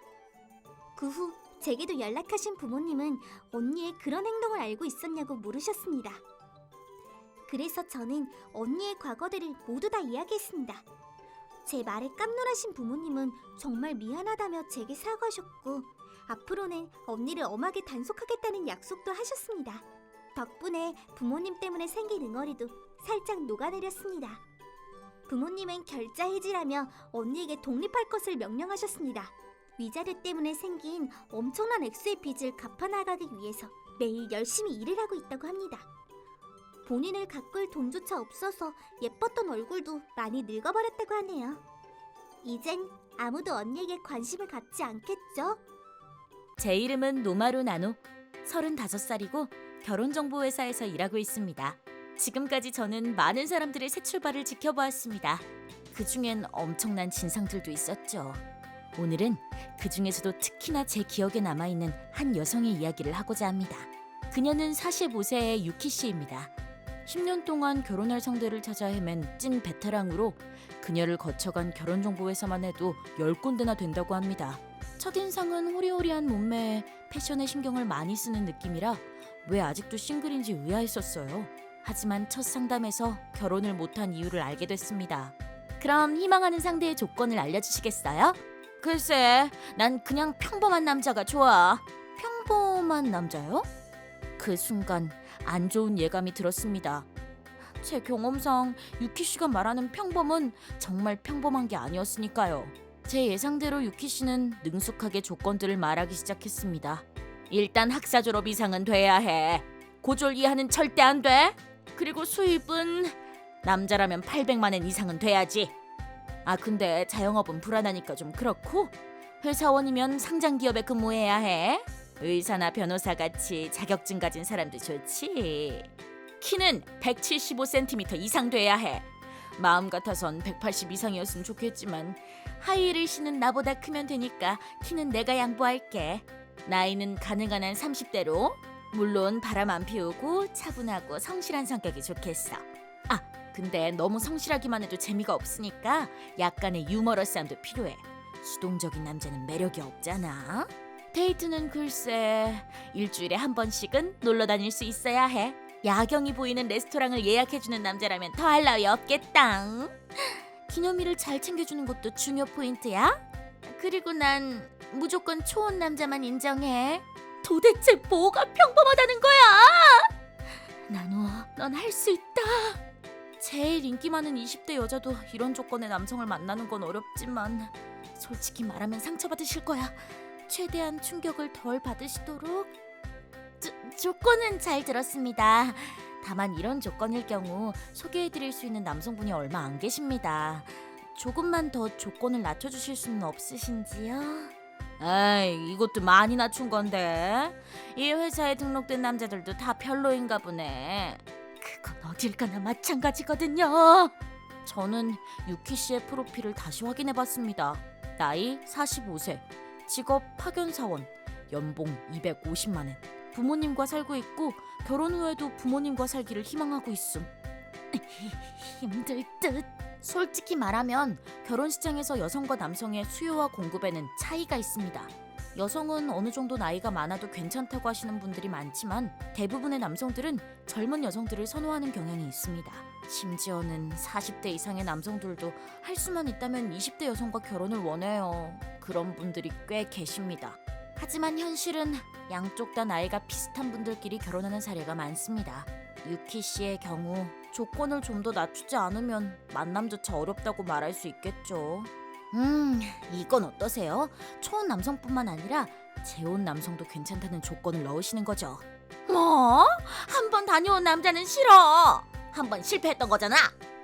[SPEAKER 3] 그 후 제게도 연락하신 부모님은 언니의 그런 행동을 알고 있었냐고 물으셨습니다. 그래서 저는 언니의 과거들을 모두 다 이야기했습니다. 제 말에 깜놀하신 부모님은 정말 미안하다며 제게 사과하셨고 앞으로는 언니를 엄하게 단속하겠다는 약속도 하셨습니다. 덕분에 부모님 때문에 생긴 응어리도 살짝 녹아내렸습니다. 부모님은 결자 해지라며 언니에게 독립할 것을 명령하셨습니다. 위자료 때문에 생긴 엄청난 액수의 빚을 갚아나가기 위해서 매일 열심히 일을 하고 있다고 합니다. 본인을 가꿀 돈조차 없어서 예뻤던 얼굴도 많이 늙어버렸다고 하네요. 이젠 아무도 언니에게 관심을 갖지 않겠죠?
[SPEAKER 2] 제 이름은 노마루 나노. 35살이고 결혼정보회사에서 일하고 있습니다. 지금까지 저는 많은 사람들의 새 출발을 지켜보았습니다. 그중엔 엄청난 진상들도 있었죠. 오늘은 그중에서도 특히나 제 기억에 남아있는 한 여성의 이야기를 하고자 합니다. 그녀는 45세의 유키 씨입니다. 10년 동안 결혼할 상대를 찾아 헤맨 찐 베테랑으로 그녀를 거쳐간 결혼정보회사만 해도 10군데나 된다고 합니다. 첫인상은 호리호리한 몸매에 패션에 신경을 많이 쓰는 느낌이라 왜 아직도 싱글인지 의아했었어요. 하지만 첫 상담에서 결혼을 못한 이유를 알게 됐습니다. 그럼 희망하는 상대의 조건을 알려주시겠어요? 글쎄, 난 그냥 평범한 남자가 좋아. 평범한 남자요? 그 순간 안 좋은 예감이 들었습니다. 제 경험상 유키 씨가 말하는 평범은 정말 평범한 게 아니었으니까요. 제 예상대로 유키 씨는 능숙하게 조건들을 말하기 시작했습니다. 일단 학사 졸업 이상은 돼야 해. 고졸 이하는 절대 안 돼. 그리고 수입은 남자라면 800만 엔 이상은 돼야지. 아 근데 자영업은 불안하니까 좀 그렇고 회사원이면 상장 기업에 근무해야 해. 의사나 변호사 같이 자격증 가진 사람도 좋지. 키는 175cm 이상 돼야 해. 마음 같아선 180 이상이었으면 좋겠지만 하이힐을 신은 나보다 크면 되니까 키는 내가 양보할게. 나이는 가능한 한 30대로. 물론 바람 안 피우고 차분하고 성실한 성격이 좋겠어. 아 근데 너무 성실하기만 해도 재미가 없으니까 약간의 유머러스함도 필요해. 수동적인 남자는 매력이 없잖아. 데이트는 글쎄 일주일에 한 번씩은 놀러 다닐 수 있어야 해. 야경이 보이는 레스토랑을 예약해주는 남자라면 더할 나위 없겠다. 기념일을 잘 챙겨주는 것도 중요 포인트야. 그리고 난 무조건 초혼 남자만 인정해. 도대체 뭐가 평범하다는 거야? 나노, 넌 할 수 있다. 제일 인기 많은 20대 여자도 이런 조건의 남성을 만나는 건 어렵지만 솔직히 말하면 상처받으실 거야. 최대한 충격을 덜 받으시도록. 조건은 잘 들었습니다. 다만 이런 조건일 경우 소개해드릴 수 있는 남성분이 얼마 안 계십니다. 조금만 더 조건을 낮춰주실 수는 없으신지요? 에이, 이것도 많이 낮춘 건데. 이 회사에 등록된 남자들도 다 별로인가 보네. 그건 어딜 가나 마찬가지거든요. 저는 유키 씨의 프로필을 다시 확인해봤습니다. 나이 45세, 직업 파견사원, 연봉 250만 엔. 부모님과 살고 있고 결혼 후에도 부모님과 살기를 희망하고 있음. 힘들 듯. 솔직히 말하면 결혼 시장에서 여성과 남성의 수요와 공급에는 차이가 있습니다. 여성은 어느 정도 나이가 많아도 괜찮다고 하시는 분들이 많지만 대부분의 남성들은 젊은 여성들을 선호하는 경향이 있습니다. 심지어는 40대 이상의 남성들도 할 수만 있다면 20대 여성과 결혼을 원해요. 그런 분들이 꽤 계십니다. 하지만 현실은 양쪽 다 나이가 비슷한 분들끼리 결혼하는 사례가 많습니다. 유키 씨의 경우 조건을 좀 더 낮추지 않으면 만남조차 어렵다고 말할 수 있겠죠. 이건 어떠세요? 초혼 남성뿐만 아니라 재혼 남성도 괜찮다는 조건을 넣으시는 거죠. 뭐? 한 번 다녀온 남자는 싫어. 한 번 실패했던 거잖아.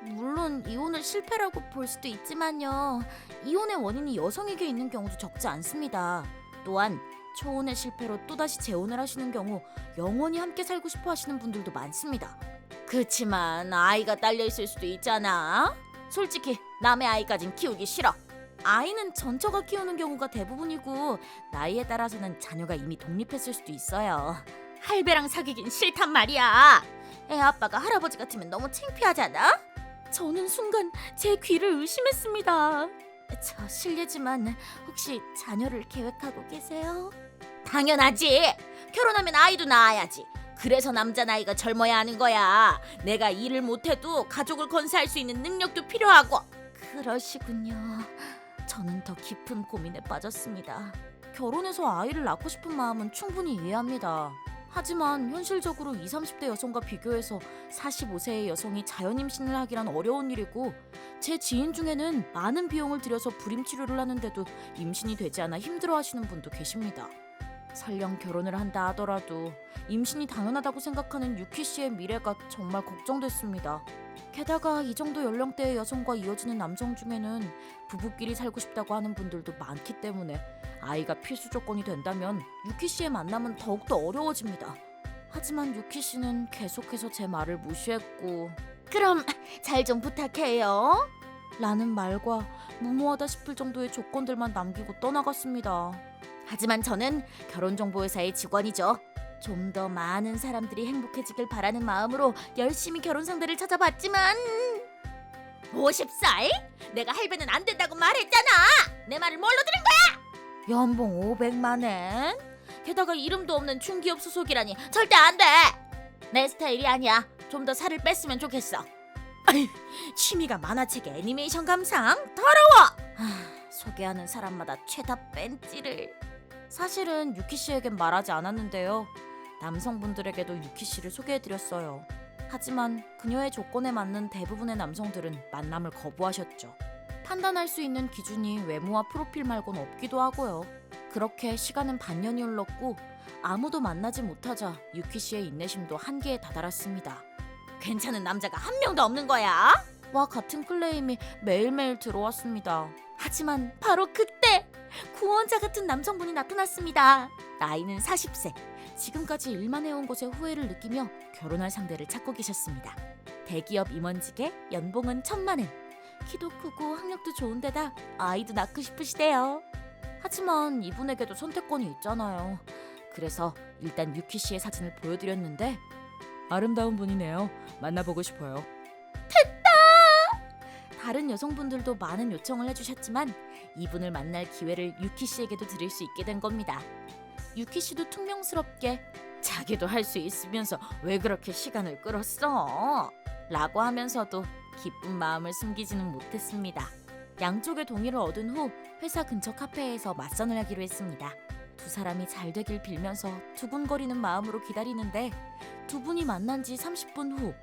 [SPEAKER 2] 물론 이혼을 실패라고 볼 수도 있지만요. 이혼의 원인이 여성에게 있는 경우도 적지 않습니다. 또한 초혼의 실패로 또다시 재혼을 하시는 경우 영원히 함께 살고 싶어 하시는 분들도 많습니다. 그치만 아이가 딸려 있을 수도 있잖아. 솔직히 남의 아이까진 키우기 싫어. 아이는 전처가 키우는 경우가 대부분이고 나이에 따라서는 자녀가 이미 독립했을 수도 있어요. 할배랑 사귀긴 싫단 말이야. 애 아빠가 할아버지 같으면 너무 창피하잖아. 저는 순간 제 귀를 의심했습니다. 저 실례지만 혹시 자녀를 계획하고 계세요? 당연하지. 결혼하면 아이도 낳아야지. 그래서 남자 나이가 젊어야 하는 거야. 내가 일을 못해도 가족을 건사할 수 있는 능력도 필요하고. 그러시군요. 저는 더 깊은 고민에 빠졌습니다. 결혼해서 아이를 낳고 싶은 마음은 충분히 이해합니다. 하지만 현실적으로 20, 30대 여성과 비교해서 45세의 여성이 자연 임신을 하기란 어려운 일이고 제 지인 중에는 많은 비용을 들여서 불임 치료를 하는데도 임신이 되지 않아 힘들어하시는 분도 계십니다. 설령 결혼을 한다 하더라도 임신이 당연하다고 생각하는 유키 씨의 미래가 정말 걱정됐습니다. 게다가 이 정도 연령대의 여성과 이어지는 남성 중에는 부부끼리 살고 싶다고 하는 분들도 많기 때문에 아이가 필수 조건이 된다면 유키 씨의 만남은 더욱더 어려워집니다. 하지만 유키 씨는 계속해서 제 말을 무시했고 그럼 잘 좀 부탁해요 라는 말과 무모하다 싶을 정도의 조건들만 남기고 떠나갔습니다. 하지만 저는 결혼정보회사의 직원이죠. 좀 더 많은 사람들이 행복해지길 바라는 마음으로 열심히 결혼 상대를 찾아봤지만 50살? 내가 할배는 안 된다고 말했잖아. 내 말을 뭘로 들은 거야? 연봉 500만 엔? 게다가 이름도 없는 중기업 소속이라니 절대 안 돼. 내 스타일이 아니야. 좀 더 살을 뺐으면 좋겠어. 취미가 만화책 애니메이션 감상? 더러워. 소개하는 사람마다 죄다 뺀찌를. 사실은 유키 씨에겐 말하지 않았는데요. 남성분들에게도 유키 씨를 소개해드렸어요. 하지만 그녀의 조건에 맞는 대부분의 남성들은 만남을 거부하셨죠. 판단할 수 있는 기준이 외모와 프로필 말곤 없기도 하고요. 그렇게 시간은 반년이 흘렀고 아무도 만나지 못하자 유키 씨의 인내심도 한계에 다다랐습니다. 괜찮은 남자가 한 명도 없는 거야? 와 같은 클레임이 매일매일 들어왔습니다. 하지만 바로 그때 구원자 같은 남성분이 나타났습니다. 나이는 40세. 지금까지 일만 해온 것에 후회를 느끼며 결혼할 상대를 찾고 계셨습니다. 대기업 임원직에 연봉은 1,000만 엔. 키도 크고 학력도 좋은데다 아이도 낳고 싶으시대요. 하지만 이분에게도 선택권이 있잖아요. 그래서 일단 유키 씨의 사진을 보여드렸는데 아름다운 분이네요. 만나보고 싶어요. 다른 여성분들도 많은 요청을 해주셨지만 이분을 만날 기회를 유키 씨에게도 드릴 수 있게 된 겁니다. 유키 씨도 퉁명스럽게 자기도 할 수 있으면서 왜 그렇게 시간을 끌었어? 라고 하면서도 기쁜 마음을 숨기지는 못했습니다. 양쪽의 동의를 얻은 후 회사 근처 카페에서 맞선을 하기로 했습니다. 두 사람이 잘 되길 빌면서 두근거리는 마음으로 기다리는데 두 분이 만난 지 30분 후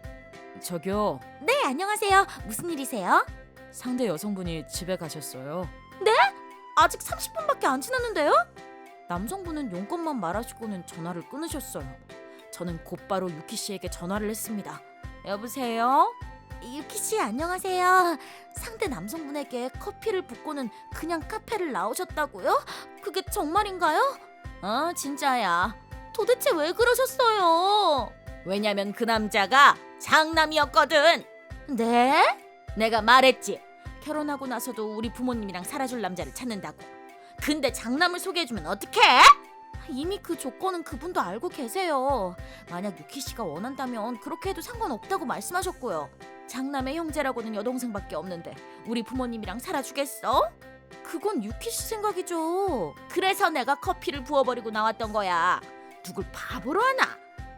[SPEAKER 2] 저기요. 네, 안녕하세요. 무슨 일이세요? 상대 여성분이 집에 가셨어요. 네? 아직 30분밖에 안 지났는데요? 남성분은 용건만 말하시고는 전화를 끊으셨어요. 저는 곧바로 유키 씨에게 전화를 했습니다. 여보세요? 유키 씨 안녕하세요. 상대 남성분에게 커피를 붓고는 그냥 카페를 나오셨다고요? 그게 정말인가요? 진짜야. 도대체 왜 그러셨어요? 왜냐면 그 남자가 장남이었거든. 네? 내가 말했지. 결혼하고 나서도 우리 부모님이랑 살아줄 남자를 찾는다고. 근데 장남을 소개해주면 어떡해? 이미 그 조건은 그분도 알고 계세요. 만약 유키 씨가 원한다면 그렇게 해도 상관없다고 말씀하셨고요. 장남의 형제라고는 여동생밖에 없는데 우리 부모님이랑 살아주겠어? 그건 유키 씨 생각이죠. 그래서 내가 커피를 부어버리고 나왔던 거야. 누굴 바보로 하나?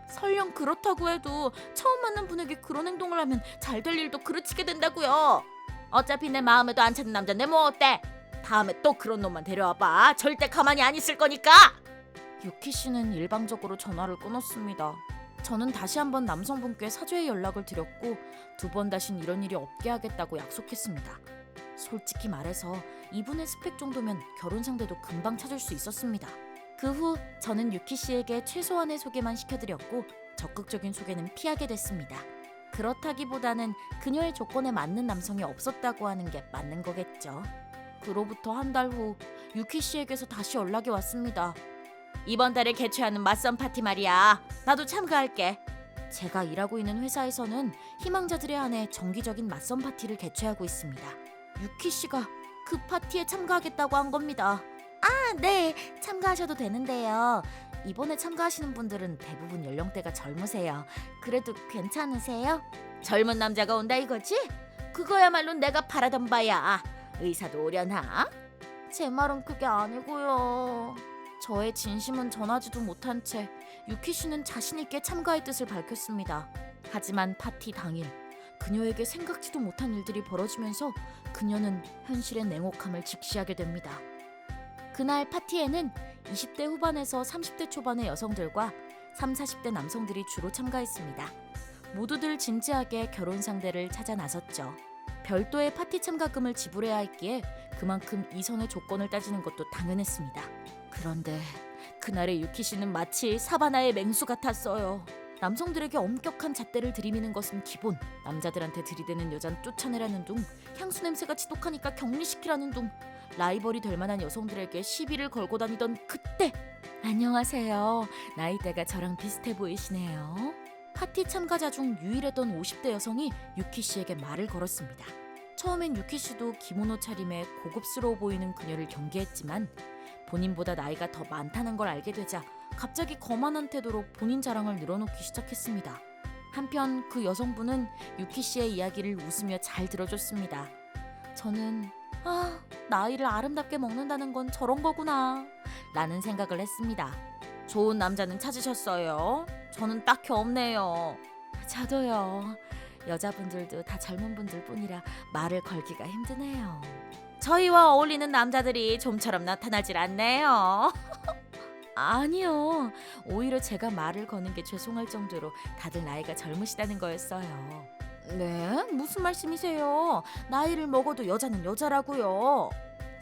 [SPEAKER 2] 설령 그렇다고 해도 처음 만난 분에게 그런 행동을 하면 잘 될 일도 그르치게 된다고요. 어차피 내 마음에도 안 차는 남자인데 뭐 어때? 다음에 또 그런 놈만 데려와봐. 절대 가만히 안 있을 거니까. 유키 씨는 일방적으로 전화를 끊었습니다. 저는 다시 한번 남성분께 사죄의 연락을 드렸고 2번 다신 이런 일이 없게 하겠다고 약속했습니다. 솔직히 말해서 이분의 스펙 정도면 결혼 상대도 금방 찾을 수 있었습니다. 그 후 저는 유키 씨에게 최소한의 소개만 시켜드렸고 적극적인 소개는 피하게 됐습니다. 그렇다기보다는 그녀의 조건에 맞는 남성이 없었다고 하는 게 맞는 거겠죠. 그로부터 한 달 후 유키 씨에게서 다시 연락이 왔습니다. 이번 달에 개최하는 맞선 파티 말이야. 나도 참가할게. 제가 일하고 있는 회사에서는 희망자들에 한해 정기적인 맞선 파티를 개최하고 있습니다. 유키 씨가 그 파티에 참가하겠다고 한 겁니다. 아, 네. 참가하셔도 되는데요. 이번에 참가하시는 분들은 대부분 연령대가 젊으세요. 그래도 괜찮으세요? 젊은 남자가 온다 이거지? 그거야말로 내가 바라던 바야. 의사도 오려나? 제 말은 그게 아니고요. 저의 진심은 전하지도 못한 채 유키 씨는 자신 있게 참가할 뜻을 밝혔습니다. 하지만 파티 당일 그녀에게 생각지도 못한 일들이 벌어지면서 그녀는 현실의 냉혹함을 직시하게 됩니다. 그날 파티에는 20대 후반에서 30대 초반의 여성들과 30, 40대 남성들이 주로 참가했습니다. 모두들 진지하게 결혼 상대를 찾아 나섰죠. 별도의 파티 참가금을 지불해야 했기에 그만큼 이성의 조건을 따지는 것도 당연했습니다. 그런데 그날의 유키 씨는 마치 사바나의 맹수 같았어요. 남성들에게 엄격한 잣대를 들이미는 것은 기본, 남자들한테 들이대는 여잔 쫓아내라는 둥, 향수 냄새가 지독하니까 격리시키라는 둥, 라이벌이 될 만한 여성들에게 시비를 걸고 다니던 그때! 안녕하세요. 나이대가 저랑 비슷해 보이시네요. 파티 참가자 중 유일했던 50대 여성이 유키 씨에게 말을 걸었습니다. 처음엔 유키 씨도 기모노 차림에 고급스러워 보이는 그녀를 경계했지만 본인보다 나이가 더 많다는 걸 알게 되자 갑자기 거만한 태도로 본인 자랑을 늘어놓기 시작했습니다. 한편 그 여성분은 유키 씨의 이야기를 웃으며 잘 들어줬습니다. 저는 나이를 아름답게 먹는다는 건 저런 거구나 라는 생각을 했습니다. 좋은 남자는 찾으셨어요? 저는 딱히 없네요. 저도요. 여자분들도 다 젊은 분들 뿐이라 말을 걸기가 힘드네요. 저희와 어울리는 남자들이 좀처럼 나타나질 않네요. 아니요. 오히려 제가 말을 거는 게 죄송할 정도로 다들 나이가 젊으시다는 거였어요. 네? 무슨 말씀이세요? 나이를 먹어도 여자는 여자라고요.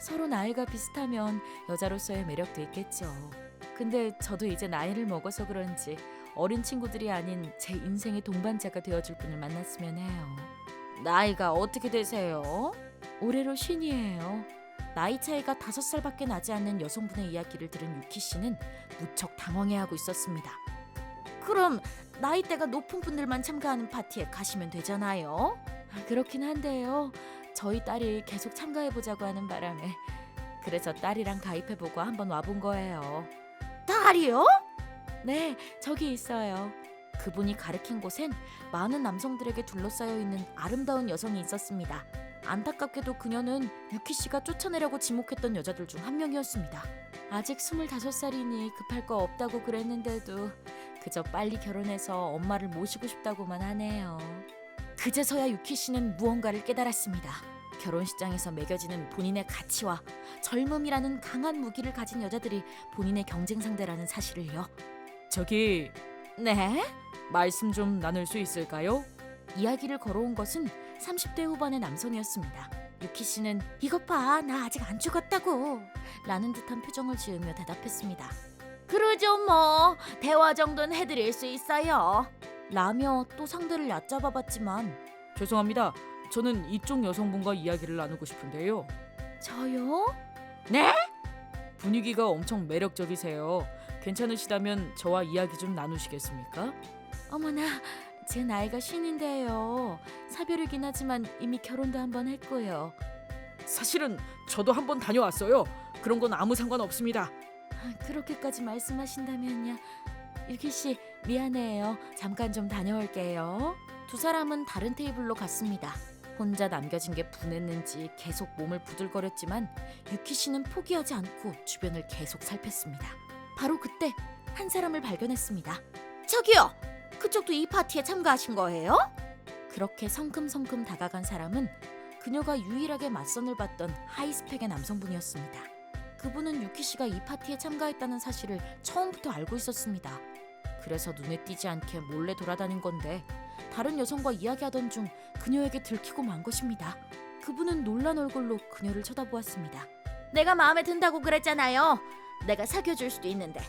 [SPEAKER 2] 서로 나이가 비슷하면 여자로서의 매력도 있겠죠. 근데 저도 이제 나이를 먹어서 그런지 어린 친구들이 아닌 제 인생의 동반자가 되어줄 분을 만났으면 해요. 나이가 어떻게 되세요? 올해로 50이에요. 나이 차이가 5살밖에 나지 않는 여성분의 이야기를 들은 유키 씨는 무척 당황해하고 있었습니다. 그럼 나이대가 높은 분들만 참가하는 파티에 가시면 되잖아요. 그렇긴 한데요. 저희 딸이 계속 참가해보자고 하는 바람에 그래서 딸이랑 가입해보고 한번 와본 거예요. 딸이요? 네, 저기 있어요. 그분이 가리킨 곳엔 많은 남성들에게 둘러싸여 있는 아름다운 여성이 있었습니다. 안타깝게도 그녀는 유키 씨가 쫓아내려고 지목했던 여자들 중 한 명이었습니다. 아직 25살이니 급할 거 없다고 그랬는데도 그저 빨리 결혼해서 엄마를 모시고 싶다고만 하네요. 그제서야 유키 씨는 무언가를 깨달았습니다. 결혼식장에서 매겨지는 본인의 가치와 젊음이라는 강한 무기를 가진 여자들이 본인의 경쟁 상대라는 사실을요.
[SPEAKER 1] 저기
[SPEAKER 2] 네?
[SPEAKER 1] 말씀 좀 나눌 수 있을까요?
[SPEAKER 2] 이야기를 걸어온 것은 30대 후반의 남성이었습니다. 유키 씨는 이것 봐, 나 아직 안 죽었다고 라는 듯한 표정을 지으며 대답했습니다. 그러죠 뭐, 대화 정도는 해드릴 수 있어요 라며 또 상대를 얕잡아봤지만
[SPEAKER 1] 죄송합니다. 저는 이쪽 여성분과 이야기를 나누고 싶은데요.
[SPEAKER 2] 저요?
[SPEAKER 1] 네? 분위기가 엄청 매력적이세요. 괜찮으시다면 저와 이야기 좀 나누시겠습니까?
[SPEAKER 2] 어머나, 제 나이가 50인데요. 사별이긴 하지만 이미 결혼도 한번 했고요.
[SPEAKER 1] 사실은 저도 한번 다녀왔어요. 그런 건 아무 상관없습니다.
[SPEAKER 2] 그렇게까지 말씀하신다면요. 유키 씨, 미안해요. 잠깐 좀 다녀올게요. 두 사람은 다른 테이블로 갔습니다. 혼자 남겨진 게 분했는지 계속 몸을 부들거렸지만 유키 씨는 포기하지 않고 주변을 계속 살폈습니다. 바로 그때 한 사람을 발견했습니다. 저기요! 그쪽도 이 파티에 참가하신 거예요? 그렇게 성큼성큼 다가간 사람은 그녀가 유일하게 맞선을 봤던 하이스펙의 남성분이었습니다. 그분은 유키 씨가 이 파티에 참가했다는 사실을 처음부터 알고 있었습니다. 그래서 눈에 띄지 않게 몰래 돌아다닌 건데 다른 여성과 이야기하던 중 그녀에게 들키고 만 것입니다. 그분은 놀란 얼굴로 그녀를 쳐다보았습니다. 내가 마음에 든다고 그랬잖아요. 내가 사귀어줄 수도 있는데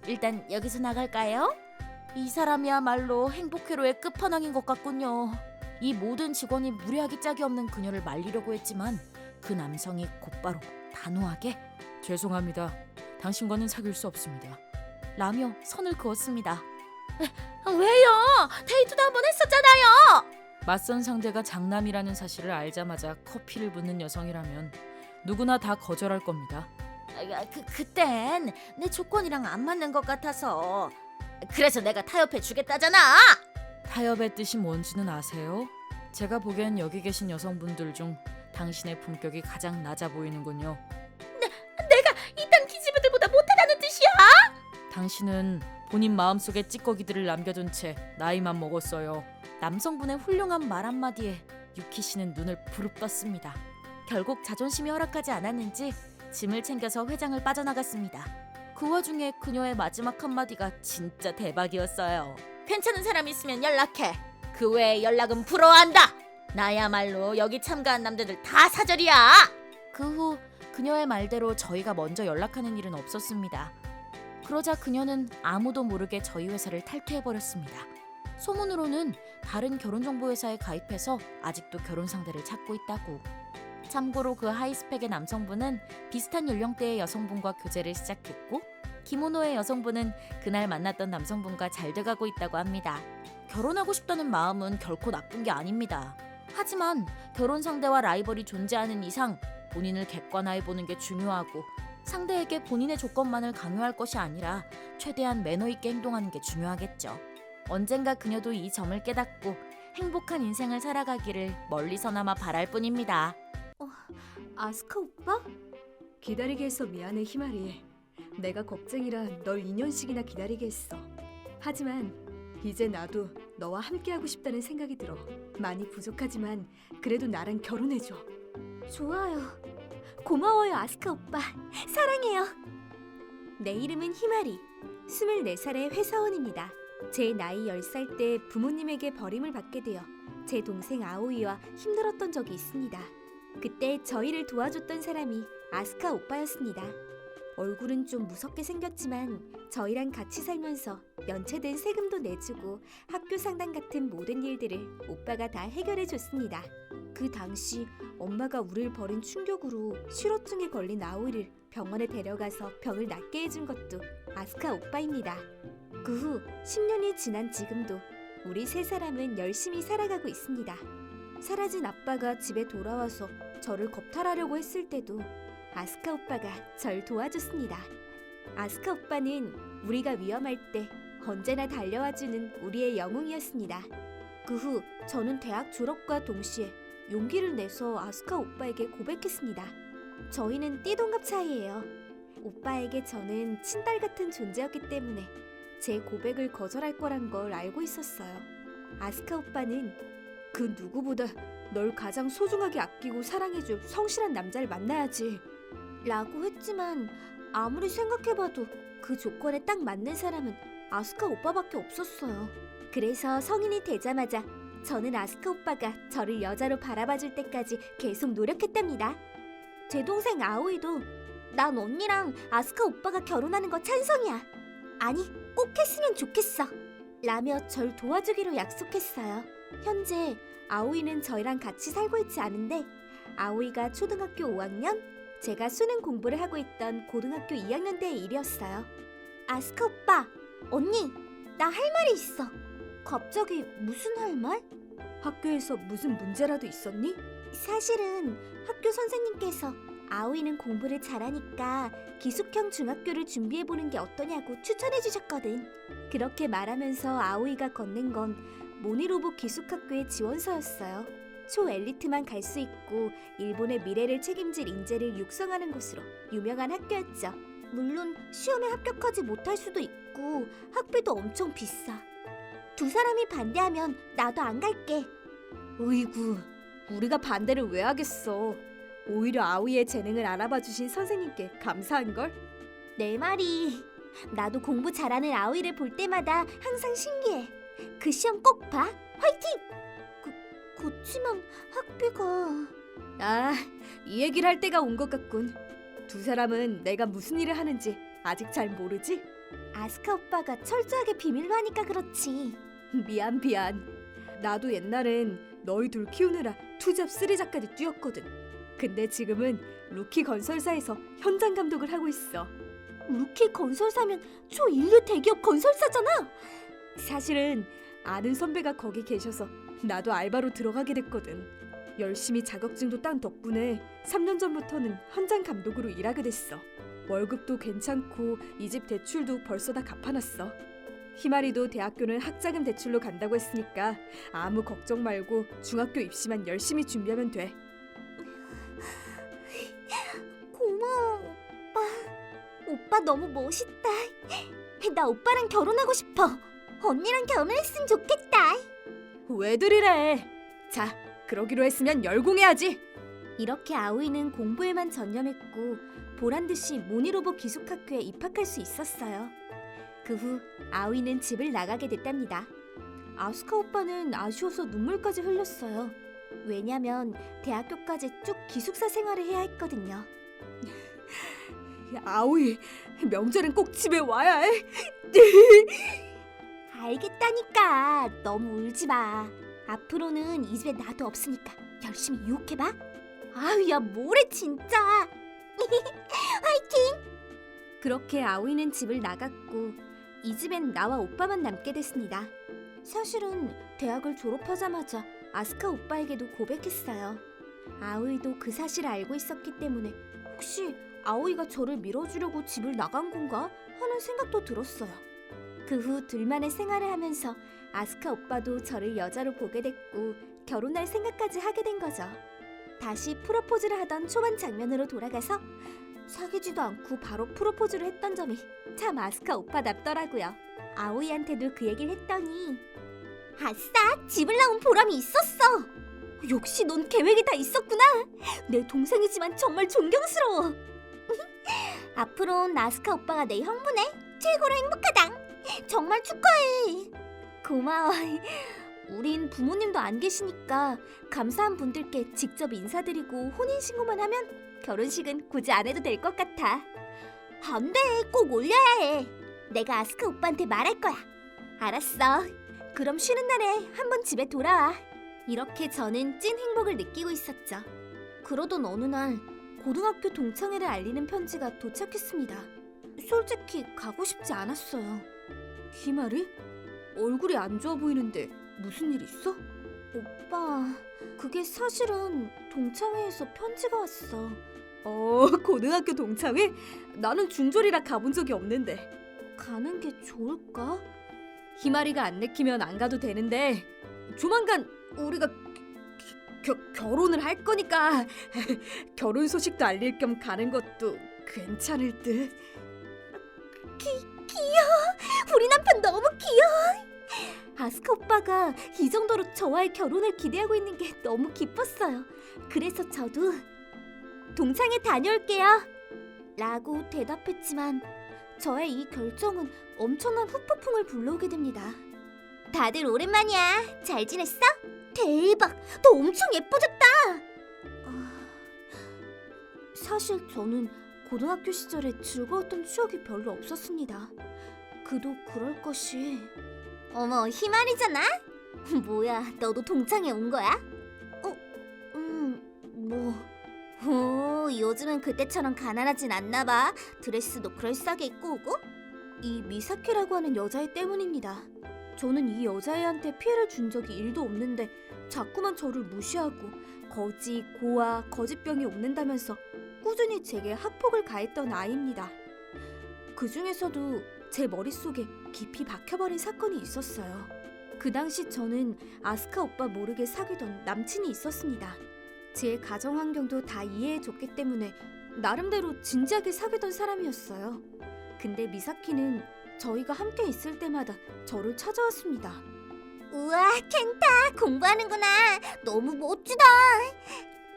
[SPEAKER 2] 일단 여기서 나갈까요? 이 사람이야말로 행복회로의 끝판왕인 것 같군요. 이 모든 직원이 무례하기 짝이 없는 그녀를 말리려고 했지만 그 남성이 곧바로 단호하게
[SPEAKER 1] 죄송합니다. 당신과는 사귈 수 없습니다.
[SPEAKER 2] 라며 선을 그었습니다. 왜요? 데이트도 한번 했었잖아요.
[SPEAKER 1] 맞선 상대가 장남이라는 사실을 알자마자 커피를 붓는 여성이라면 누구나 다 거절할 겁니다.
[SPEAKER 2] 그땐 내 조건이랑 안 맞는 것 같아서. 그래서 내가 타협해 주겠다잖아.
[SPEAKER 1] 타협의 뜻이 뭔지는 아세요? 제가 보기엔 여기 계신 여성분들 중 당신의 품격이 가장 낮아 보이는군요.
[SPEAKER 2] 이딴 기집애들보다 못하다는 뜻이야?
[SPEAKER 1] 당신은 본인 마음속에 찌꺼기들을 남겨둔 채 나이만 먹었어요.
[SPEAKER 2] 남성분의 훌륭한 말 한마디에 유키 씨는 눈을 부릅떴습니다. 결국 자존심이 허락하지 않았는지 짐을 챙겨서 회장을 빠져나갔습니다. 그 와중에 그녀의 마지막 한마디가 진짜 대박이었어요. 괜찮은 사람 있으면 연락해. 그 외에 연락은 불어한다. 나야말로 여기 참가한 남자들 다 사절이야. 그 후 그녀의 말대로 저희가 먼저 연락하는 일은 없었습니다. 그러자 그녀는 아무도 모르게 저희 회사를 탈퇴해버렸습니다. 소문으로는 다른 결혼정보회사에 가입해서 아직도 결혼 상대를 찾고 있다고. 참고로 그 하이스펙의 남성분은 비슷한 연령대의 여성분과 교제를 시작했고, 기모노의 여성분은 그날 만났던 남성분과 잘 돼가고 있다고 합니다. 결혼하고 싶다는 마음은 결코 나쁜 게 아닙니다. 하지만 결혼 상대와 라이벌이 존재하는 이상 본인을 객관화해보는 게 중요하고, 상대에게 본인의 조건만을 강요할 것이 아니라 최대한 매너 있게 행동하는 게 중요하겠죠. 언젠가 그녀도 이 점을 깨닫고 행복한 인생을 살아가기를 멀리서나마 바랄 뿐입니다.
[SPEAKER 4] 아스카 오빠? 기다리게 해서 미안해 희마리. 내가 걱정이라 널 2년씩이나 기다리게 했어. 하지만 이제 나도 너와 함께하고 싶다는 생각이 들어. 많이 부족하지만 그래도 나랑 결혼해줘.
[SPEAKER 3] 좋아요. 고마워요, 아스카 오빠. 사랑해요. 내 이름은 희마리. 24살의 회사원입니다. 제 나이 10살 때 부모님에게 버림을 받게 되어 제 동생 아오이와 힘들었던 적이 있습니다. 그때 저희를 도와줬던 사람이 아스카 오빠였습니다. 얼굴은 좀 무섭게 생겼지만 저희랑 같이 살면서 연체된 세금도 내주고 학교 상담 같은 모든 일들을 오빠가 다 해결해줬습니다. 그 당시 엄마가 우리를 버린 충격으로 실어증에 걸린 아오이를 병원에 데려가서 병을 낫게 해준 것도 아스카 오빠입니다. 그 후 10년이 지난 지금도 우리 세 사람은 열심히 살아가고 있습니다. 사라진 아빠가 집에 돌아와서 저를 겁탈하려고 했을 때도 아스카 오빠가 절 도와줬습니다. 아스카 오빠는 우리가 위험할 때 언제나 달려와주는 우리의 영웅이었습니다. 그 후 저는 대학 졸업과 동시에 용기를 내서 아스카 오빠에게 고백했습니다. 저희는 띠동갑 차이예요. 오빠에게 저는 친딸 같은 존재였기 때문에 제 고백을 거절할 거란 걸 알고 있었어요. 아스카 오빠는 그 누구보다 널 가장 소중하게 아끼고 사랑해줄 성실한 남자를 만나야지 라고 했지만 아무리 생각해봐도 그 조건에 딱 맞는 사람은 아스카 오빠밖에 없었어요. 그래서 성인이 되자마자 저는 아스카 오빠가 저를 여자로 바라봐줄 때까지 계속 노력했답니다. 제 동생 아오이도 난 언니랑 아스카 오빠가 결혼하는 거 찬성이야. 아니 꼭 했으면 좋겠어 라며 절 도와주기로 약속했어요. 현재 아오이는 저희랑 같이 살고 있지 않은데 아오이가 초등학교 5학년, 제가 수능 공부를 하고 있던 고등학교 2학년 때의 일이었어요. 아스카 오빠, 언니, 나 할 말이 있어. 갑자기 무슨 할 말?
[SPEAKER 4] 학교에서 무슨 문제라도 있었니?
[SPEAKER 3] 사실은 학교 선생님께서 아오이는 공부를 잘하니까 기숙형 중학교를 준비해보는 게 어떠냐고 추천해주셨거든. 그렇게 말하면서 아오이가 건넨 건 모니로보 기숙학교의 지원서였어요. 초엘리트만 갈 수 있고 일본의 미래를 책임질 인재를 육성하는 곳으로 유명한 학교였죠. 물론 시험에 합격하지 못할 수도 있고 학비도 엄청 비싸. 두 사람이 반대하면 나도 안 갈게.
[SPEAKER 4] 으이구, 우리가 반대를 왜 하겠어. 오히려 아오이의 재능을 알아봐 주신 선생님께 감사한걸?
[SPEAKER 3] 내 말이 나도 공부 잘하는 아오이를 볼 때마다 항상 신기해. 그 시험 꼭 봐. 화이팅! 그치만 학비가...
[SPEAKER 4] 아, 이 얘기를 할 때가 온 것 같군. 두 사람은 내가 무슨 일을 하는지 아직 잘 모르지?
[SPEAKER 3] 아스카 오빠가 철저하게 비밀로 하니까 그렇지.
[SPEAKER 4] 미안. 나도 옛날엔 너희 둘 키우느라 투잡 3잡까지 뛰었거든. 근데 지금은 루키 건설사에서 현장 감독을 하고 있어.
[SPEAKER 3] 루키 건설사면 초인류 대기업 건설사잖아.
[SPEAKER 4] 사실은 아는 선배가 거기 계셔서 나도 알바로 들어가게 됐거든. 열심히 자격증도 딴 덕분에 3년 전부터는 현장 감독으로 일하게 됐어. 월급도 괜찮고 이 집 대출도 벌써 다 갚아놨어. 희마리도 대학교는 학자금 대출로 간다고 했으니까 아무 걱정 말고 중학교 입시만 열심히 준비하면 돼.
[SPEAKER 3] 고마워, 오빠. 오빠 너무 멋있다. 나 오빠랑 결혼하고 싶어. 언니랑 결혼했으면 좋겠다.
[SPEAKER 4] 왜들 이래? 자, 그러기로 했으면 열공해야지.
[SPEAKER 3] 이렇게 아오이는 공부에만 전념했고 보란듯이 모니로봇 기숙학교에 입학할 수 있었어요. 그 후 아오이는 집을 나가게 됐답니다. 아스카 오빠는 아쉬워서 눈물까지 흘렸어요. 왜냐면 대학교까지 쭉 기숙사 생활을 해야 했거든요.
[SPEAKER 4] 야, 아오이, 명절엔 꼭 집에 와야 해.
[SPEAKER 3] 알겠다니까. 너무 울지 마. 앞으로는 이 집에 나도 없으니까 열심히 유혹해봐. 아유, 야, 뭐래 진짜. 화이팅! 그렇게 아오이는 집을 나갔고 이 집엔 나와 오빠만 남게 됐습니다. 사실은 대학을 졸업하자마자 아스카 오빠에게도 고백했어요. 아오이도 그 사실을 알고 있었기 때문에 혹시 아오이가 저를 밀어주려고 집을 나간 건가 하는 생각도 들었어요. 그 후 둘만의 생활을 하면서 아스카 오빠도 저를 여자로 보게 됐고 결혼할 생각까지 하게 된 거죠. 다시 프로포즈를 하던 초반 장면으로 돌아가서 사귀지도 않고 바로 프로포즈를 했던 점이 참 아스카 오빠답더라고요. 아오이한테도 그 얘기를 했더니 아싸! 집을 나온 보람이 있었어! 역시 넌 계획이 다 있었구나! 내 동생이지만 정말 존경스러워! 앞으로는 아스카 오빠가 내 형부네! 최고로 행복하당! 정말 축하해! 고마워. 우린 부모님도 안 계시니까 감사한 분들께 직접 인사드리고 혼인신고만 하면 결혼식은 굳이 안 해도 될 것 같아. 안 돼, 꼭 올려야 해. 내가 아스카 오빠한테 말할 거야. 알았어. 그럼 쉬는 날에 한번 집에 돌아와. 이렇게 저는 찐 행복을 느끼고 있었죠. 그러던 어느 날 고등학교 동창회를 알리는 편지가 도착했습니다. 솔직히 가고 싶지 않았어요.
[SPEAKER 4] 희마리? 얼굴이 안 좋아 보이는데 무슨 일 있어?
[SPEAKER 3] 오빠, 그게 사실은 동창회에서 편지가 왔어.
[SPEAKER 4] 고등학교 동창회? 나는 중졸이라 가본 적이 없는데.
[SPEAKER 3] 가는 게 좋을까?
[SPEAKER 4] 희마리가 안 내키면 안 가도 되는데 조만간 우리가 결혼을 할 거니까 결혼 소식도 알릴 겸 가는 것도 괜찮을 듯.
[SPEAKER 3] 귀여워. 우리 남편 너무 귀여워. 아스카 오빠가 이 정도로 저와의 결혼을 기대하고 있는 게 너무 기뻤어요. 그래서 저도 동창회 다녀올게요 라고 대답했지만 저의 이 결정은 엄청난 후폭풍을 불러오게 됩니다. 다들 오랜만이야. 잘 지냈어? 대박! 너 엄청 예뻐졌다! 사실 저는 고등학교 시절에 즐거웠던 추억이 별로 없었습니다. 그도 그럴 것이... 어머, 희말이잖아? 뭐야, 너도 동창회 온 거야? 요즘은 그때처럼 가난하진 않나 봐. 드레스도 그럴싸하게 입고 오고? 이 미사키라고 하는 여자애 때문입니다. 저는 이 여자애한테 피해를 준 적이 1도 없는데 자꾸만 저를 무시하고 거지, 고아, 거짓병이 옵는다면서 꾸준히 제게 학폭을 가했던 아이입니다. 그 중에서도 제 머릿속에 깊이 박혀버린 사건이 있었어요. 그 당시 저는 아스카 오빠 모르게 사귀던 남친이 있었습니다. 제 가정 환경도 다 이해해줬기 때문에 나름대로 진지하게 사귀던 사람이었어요. 근데 미사키는 저희가 함께 있을 때마다 저를 찾아왔습니다. 우와, 켄타 공부하는구나. 너무 멋지다.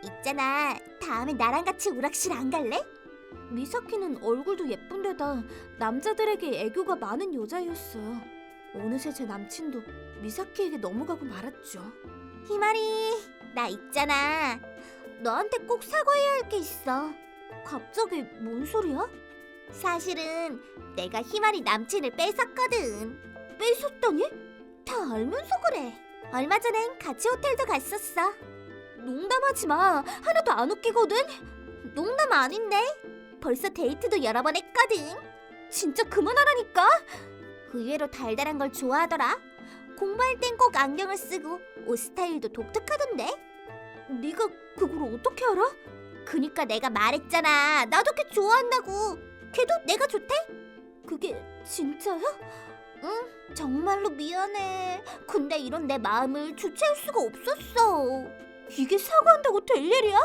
[SPEAKER 3] 있잖아, 다음에 나랑 같이 오락실 안 갈래? 미사키는 얼굴도 예쁜데다 남자들에게 애교가 많은 여자였어요. 어느새 제 남친도 미사키에게 넘어가고 말았죠. 희마리, 나 있잖아. 너한테 꼭 사과해야 할 게 있어. 갑자기 뭔 소리야? 사실은 내가 희마리 남친을 뺏었거든. 뺏었다니? 다 알면서 그래. 얼마 전엔 같이 호텔도 갔었어. 농담하지 마. 하나도 안 웃기거든. 농담 아닌데. 벌써 데이트도 여러 번 했거든. 진짜 그만하라니까. 의외로 달달한 걸 좋아하더라. 공부할 땐 꼭 안경을 쓰고 옷 스타일도 독특하던데. 네가 그걸 어떻게 알아? 그니까 내가 말했잖아. 나도 걔 좋아한다고. 걔도 내가 좋대? 그게 진짜야? 응, 정말로 미안해. 근데 이런 내 마음을 주체할 수가 없었어. 이게 사과한다고 될 일이야?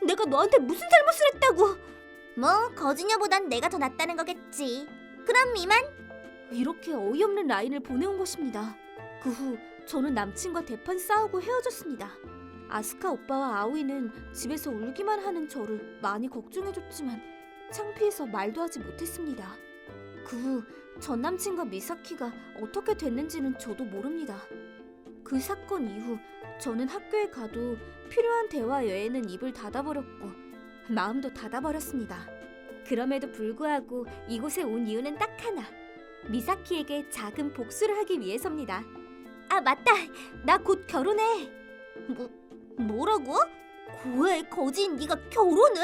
[SPEAKER 3] 내가 너한테 무슨 잘못을 했다고? 뭐 거짓녀보단 내가 더 낫다는 거겠지. 그럼 이만.
[SPEAKER 4] 이렇게 어이없는 라인을 보내온 것입니다. 그 후 저는 남친과 대판 싸우고 헤어졌습니다. 아스카 오빠와 아오이는 집에서 울기만 하는 저를 많이 걱정해줬지만 창피해서 말도 하지 못했습니다. 그 후 전 남친과 미사키가 어떻게 됐는지는 저도 모릅니다. 그 사건 이후 저는 학교에 가도 필요한 대화 외에는 입을 닫아버렸고 마음도 닫아버렸습니다. 그럼에도 불구하고 이곳에 온 이유는 딱 하나. 미사키에게 작은 복수를 하기 위해서입니다.
[SPEAKER 3] 아 맞다. 나 곧 결혼해. 뭐라고? 고아의 거지인 네가 결혼을?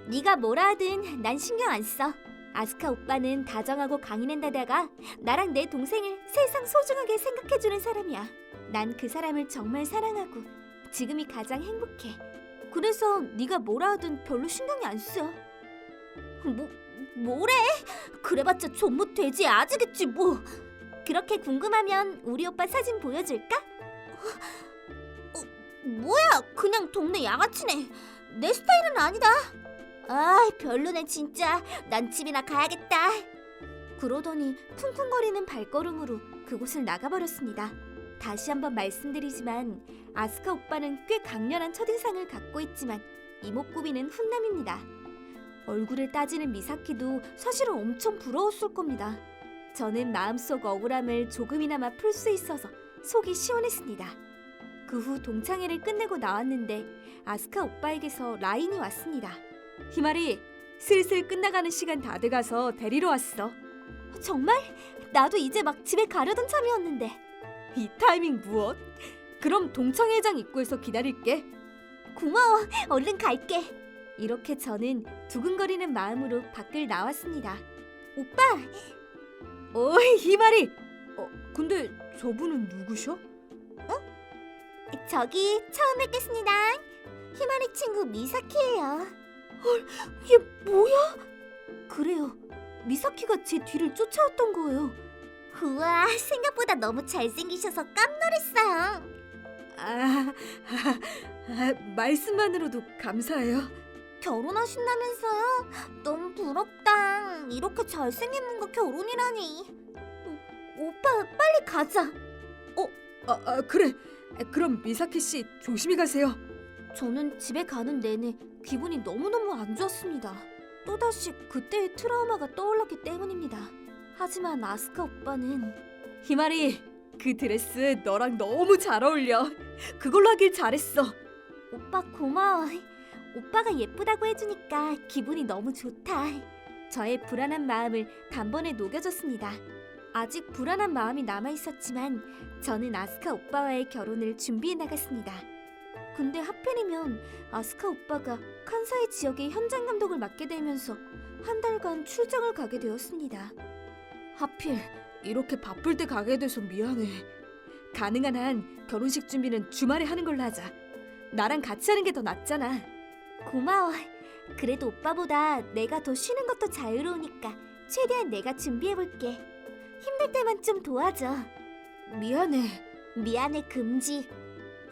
[SPEAKER 4] 네가 뭐라 하든 난 신경 안 써. 아스카 오빠는 다정하고 강인한데다가 나랑 내 동생을 세상 소중하게 생각해주는 사람이야. 난 그 사람을 정말 사랑하고 지금이 가장 행복해. 그래서 네가 뭐라 하든 별로 신경이 안 쓰여.
[SPEAKER 3] 뭐래? 그래봤자 존못 돼지 아지겠지 뭐.
[SPEAKER 4] 그렇게 궁금하면 우리 오빠 사진 보여줄까?
[SPEAKER 3] 뭐야? 그냥 동네 양아치네. 내 스타일은 아니다. 아 별로네 진짜. 난 집이나 가야겠다.
[SPEAKER 4] 그러더니 쿵쿵거리는 발걸음으로 그곳을 나가버렸습니다. 다시 한번 말씀드리지만 아스카 오빠는 꽤 강렬한 첫인상을 갖고 있지만 이목구비는 훈남입니다. 얼굴을 따지는 미사키도 사실은 엄청 부러웠을 겁니다. 저는 마음속 억울함을 조금이나마 풀 수 있어서 속이 시원했습니다. 그 후 동창회를 끝내고 나왔는데 아스카 오빠에게서 라인이 왔습니다. 희마리, 슬슬 끝나가는 시간 다 돼가서 데리러 왔어. 정말? 나도 이제 막 집에 가려던 참이었는데. 이 타이밍 무엇? 그럼 동창회장 입구에서 기다릴게.
[SPEAKER 3] 고마워. 얼른 갈게.
[SPEAKER 4] 이렇게 저는 두근거리는 마음으로 밖을 나왔습니다.
[SPEAKER 3] 오빠.
[SPEAKER 4] 어이 희마리. 근데 저분은 누구셔?
[SPEAKER 3] 저기 처음 뵙겠습니다. 희마리 친구 미사키예요.
[SPEAKER 4] 이게 뭐야? 그래요. 미사키가 제 뒤를 쫓아왔던 거예요.
[SPEAKER 3] 우와 생각보다 너무 잘생기셔서 깜놀했어요.
[SPEAKER 4] 말씀만으로도 감사해요.
[SPEAKER 3] 결혼하신다면서요? 너무 부럽다. 이렇게 잘생긴 분과 결혼이라니. 오빠 빨리 가자.
[SPEAKER 4] 그래. 그럼 미사키 씨 조심히 가세요.
[SPEAKER 3] 저는 집에 가는 내내 기분이 너무너무 안 좋았습니다.
[SPEAKER 4] 또다시 그때의 트라우마가 떠올랐기 때문입니다. 하지만 아스카 오빠는 희마리, 그 드레스 너랑 너무 잘 어울려. 그걸로 하길 잘했어.
[SPEAKER 3] 오빠 고마워. 오빠가 예쁘다고 해주니까 기분이 너무 좋다.
[SPEAKER 4] 저의 불안한 마음을 단번에 녹여줬습니다. 아직 불안한 마음이 남아있었지만 저는 아스카 오빠와의 결혼을 준비해 나갔습니다. 근데 하필이면 아스카 오빠가 칸사이 지역의 현장 감독을 맡게 되면서 한 달간 출장을 가게 되었습니다. 하필 이렇게 바쁠 때 가게 돼서 미안해. 가능한 한 결혼식 준비는 주말에 하는 걸로 하자. 나랑 같이 하는 게 더 낫잖아.
[SPEAKER 3] 고마워. 그래도 오빠보다 내가 더 쉬는 것도 자유로우니까 최대한 내가 준비해볼게. 힘들 때만 좀 도와줘. 미안해 금지.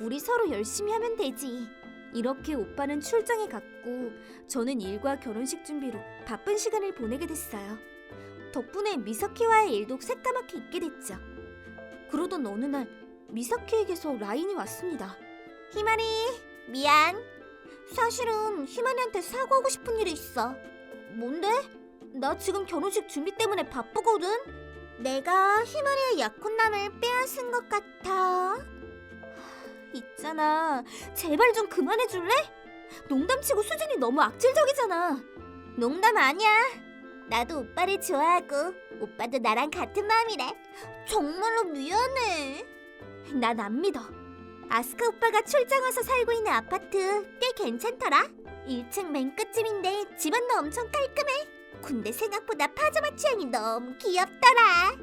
[SPEAKER 3] 우리 서로 열심히 하면 되지.
[SPEAKER 4] 이렇게 오빠는 출장에 갔고 저는 일과 결혼식 준비로 바쁜 시간을 보내게 됐어요. 덕분에 미사키와의 일도 새까맣게 잊게 됐죠. 그러던 어느 날 미사키에게서 라인이 왔습니다.
[SPEAKER 3] 희마리 미안. 사실은 희마리한테 사과하고 싶은 일이 있어. 뭔데? 나 지금 결혼식 준비 때문에 바쁘거든. 내가 희마리의 약혼남을 빼앗은 것 같아. 있잖아, 제발 좀 그만해줄래? 농담치고 수준이 너무 악질적이잖아. 농담 아니야. 나도 오빠를 좋아하고 오빠도 나랑 같은 마음이래. 정말로 미안해.
[SPEAKER 4] 난 안 믿어.
[SPEAKER 3] 아스카 오빠가 출장 와서 살고 있는 아파트 꽤 괜찮더라. 1층 맨 끝집인데 집안도 엄청 깔끔해. 근데 생각보다 파자마 취향이 너무 귀엽더라.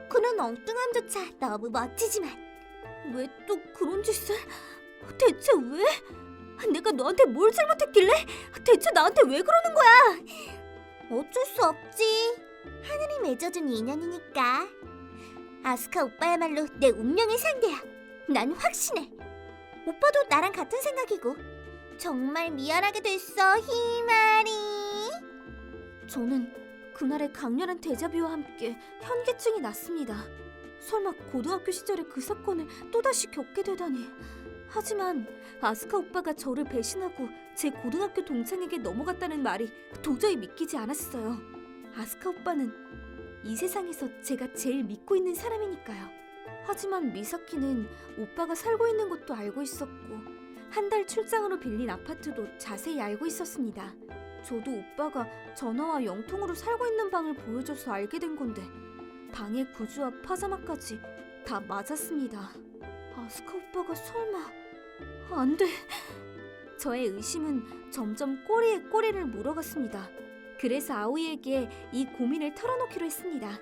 [SPEAKER 3] 그런 엉뚱함조차 너무 멋지지만 왜 또 그런 짓을? 대체 왜? 내가 너한테 뭘 잘못했길래? 대체 나한테 왜 그러는 거야? 어쩔 수 없지. 하늘이 맺어준 인연이니까. 아스카 오빠야말로 내 운명의 상대야. 난 확신해. 오빠도 나랑 같은 생각이고. 정말 미안하게 됐어, 희마리. 저는 그날의 강렬한 데자뷰와 함께 현기증이 났습니다. 설마 고등학교 시절의 그 사건을 또다시 겪게 되다니. 하지만 아스카 오빠가 저를 배신하고 제 고등학교 동창에게 넘어갔다는 말이 도저히 믿기지 않았어요. 아스카 오빠는 이 세상에서 제가 제일 믿고 있는 사람이니까요. 하지만 미사키는 오빠가 살고 있는 곳도 알고 있었고 한 달 출장으로 빌린 아파트도 자세히 알고 있었습니다. 저도 오빠가 전화와 영통으로 살고 있는 방을 보여줘서 알게 된 건데 방의 구조와 파자마까지 다 맞았습니다. 아스카 오빠가 설마... 안 돼. 저의 의심은 점점 꼬리에 꼬리를 물어갔습니다. 그래서 아오이에게 이 고민을 털어놓기로 했습니다.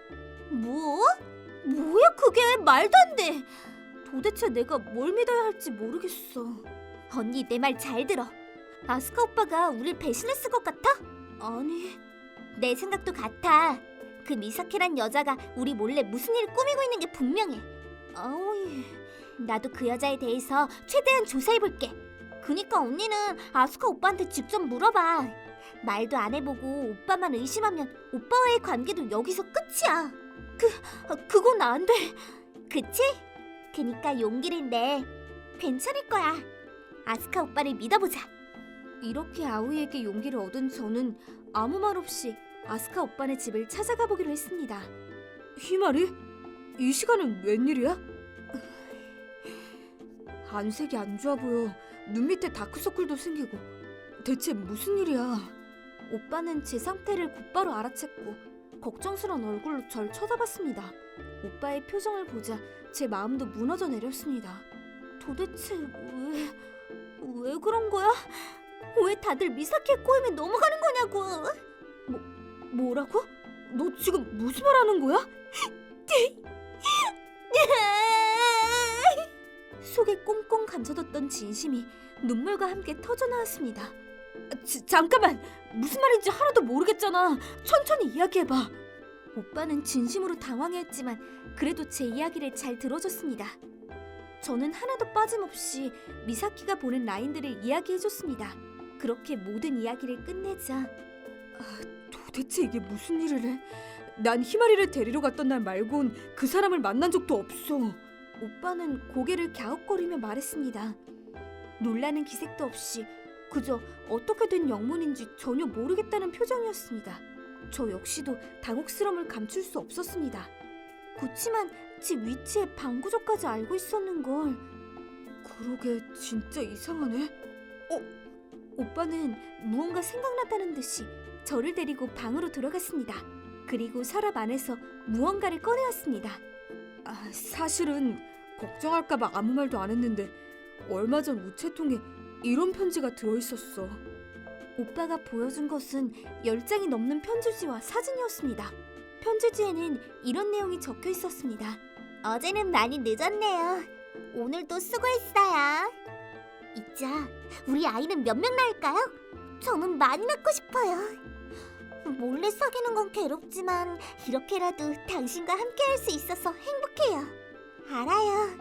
[SPEAKER 3] 뭐? 뭐야 그게? 말도 안 돼. 도대체 내가 뭘 믿어야 할지 모르겠어. 언니 내 말 잘 들어. 아스카 오빠가 우릴 배신했을 것 같아? 아니, 내 생각도 같아. 그 미사키란 여자가 우리 몰래 무슨 일을 꾸미고 있는 게 분명해. 아오이, 나도 그 여자에 대해서 최대한 조사해볼게. 그니까 언니는 아스카 오빠한테 직접 물어봐. 말도 안 해보고 오빠만 의심하면 오빠와의 관계도 여기서 끝이야. 그건 안 돼. 그치? 그니까 용기를 내. 괜찮을 거야. 아스카 오빠를 믿어보자. 이렇게 아오이에게 용기를 얻은 저는 아무 말 없이 아스카 오빠네 집을 찾아가 보기로 했습니다.
[SPEAKER 4] 희마리? 이 시간은 웬일이야? 안색이 안 좋아 보여. 눈 밑에 다크서클도 생기고. 대체 무슨 일이야?
[SPEAKER 3] 오빠는 제 상태를 곧바로 알아챘고 걱정스러운 얼굴로 절 쳐다봤습니다. 오빠의 표정을 보자 제 마음도 무너져 내렸습니다. 도대체 왜 그런 거야? 왜 다들 미사키의 꼬임에 넘어가는 거냐고.
[SPEAKER 4] 뭐라고? 너 지금 무슨 말 하는 거야?
[SPEAKER 3] 속에 꽁꽁 감춰뒀던 진심이 눈물과 함께 터져나왔습니다.
[SPEAKER 4] 잠깐만! 무슨 말인지 하나도 모르겠잖아. 천천히 이야기해봐.
[SPEAKER 3] 오빠는 진심으로 당황했지만 그래도 제 이야기를 잘 들어줬습니다. 저는 하나도 빠짐없이 미사키가 보낸 라인들을 이야기해줬습니다. 그렇게 모든 이야기를 끝내자
[SPEAKER 4] 도대체 이게 무슨 일을 해? 난 희마리를 데리러 갔던 날 말곤 그 사람을 만난 적도 없어.
[SPEAKER 3] 오빠는 고개를 갸웃거리며 말했습니다. 놀라는 기색도 없이 그저 어떻게 된 영문인지 전혀 모르겠다는 표정이었습니다. 저 역시도 당혹스러움을 감출 수 없었습니다. 그치만 제 위치에 방구석까지 알고 있었는걸.
[SPEAKER 4] 그러게 진짜 이상하네.
[SPEAKER 3] 오빠는 무언가 생각났다는 듯이 저를 데리고 방으로 들어갔습니다. 그리고 서랍 안에서 무언가를 꺼내었습니다.
[SPEAKER 4] 사실은 걱정할까봐 아무 말도 안 했는데 얼마 전 우체통에 이런 편지가 들어있었어.
[SPEAKER 3] 오빠가 보여준 것은 10장이 넘는 편지지와 사진이었습니다. 편지지에는 이런 내용이 적혀 있었습니다. 어제는 많이 늦었네요. 오늘도 수고했어요. 이자, 우리 아이는 몇 명 낳을까요? 저는 많이 낳고 싶어요. 몰래 사귀는 건 괴롭지만 이렇게라도 당신과 함께할 수 있어서 행복해요. 알아요.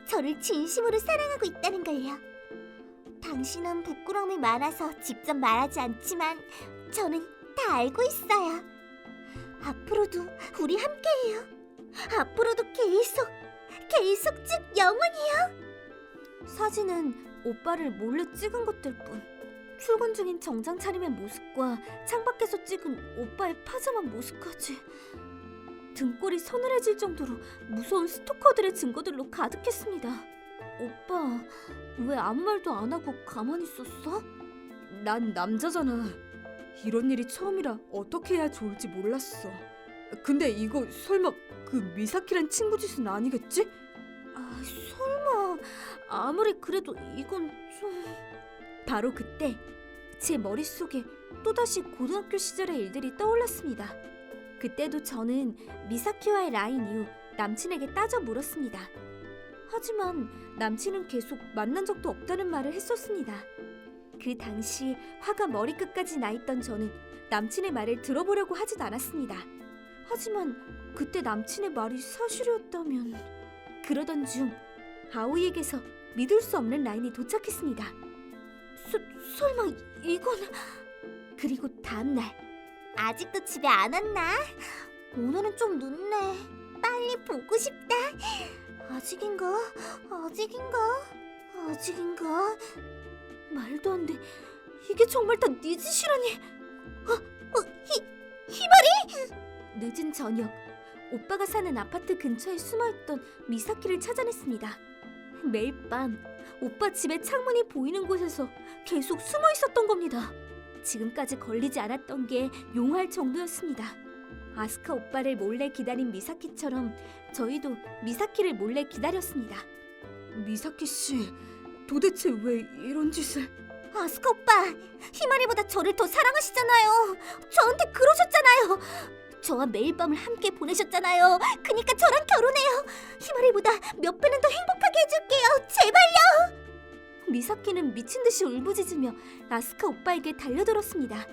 [SPEAKER 3] 저를 진심으로 사랑하고 있다는 걸요. 당신은 부끄러움이 많아서 직접 말하지 않지만 저는 다 알고 있어요. 앞으로도 우리 함께해요. 앞으로도 계속 쭉 영원히요. 사진은 오빠를 몰래 찍은 것들 뿐. 출근 중인 정장 차림의 모습과 창밖에서 찍은 오빠의 파자마 모습까지. 등골이 서늘해질 정도로 무서운 스토커들의 증거들로 가득했습니다. 오빠, 왜 아무 말도 안 하고 가만히 있었어?
[SPEAKER 4] 난 남자잖아. 이런 일이 처음이라 어떻게 해야 좋을지 몰랐어. 근데 이거 설마 그 미사키란 친구 짓은 아니겠지?
[SPEAKER 3] 설마. 아무리 그래도 이건 좀... 바로 그때 제 머릿속에 또다시 고등학교 시절의 일들이 떠올랐습니다. 그때도 저는 미사키와의 라인 이후 남친에게 따져 물었습니다. 하지만 남친은 계속 만난 적도 없다는 말을 했었습니다. 그 당시 화가 머리끝까지 나 있던 저는 남친의 말을 들어보려고 하진 않았습니다. 하지만 그때 남친의 말이 사실이었다면... 그러던 중 아오이에게서 믿을 수 없는 라인이 도착했습니다. 설마 이건... 그리고 다음날 아직도 집에 안 왔나? 오늘은 좀 늦네. 빨리 보고 싶다. 아직인가? 말도 안 돼. 이게 정말 다 네 짓이라니. 희마리! 늦은 저녁, 오빠가 사는 아파트 근처에 숨어있던 미사키를 찾아냈습니다. 매일 밤 오빠 집의 창문이 보이는 곳에서 계속 숨어 있었던 겁니다. 지금까지 걸리지 않았던 게 용할 정도였습니다. 아스카 오빠를 몰래 기다린 미사키처럼 저희도 미사키를 몰래 기다렸습니다.
[SPEAKER 4] 미사키 씨, 도대체 왜 이런 짓을...
[SPEAKER 3] 아스카 오빠, 희마리보다 저를 더 사랑하시잖아요. 저한테 그러셨잖아요. 저와 매일 밤을 함께 보내셨잖아요. 그니까 저랑 결혼해요. 희마리보다 몇 배는 더 행복하게 해줄게요. 제발요. 미사키는 미친 듯이 울부짖으며 아스카 오빠에게 달려들었습니다.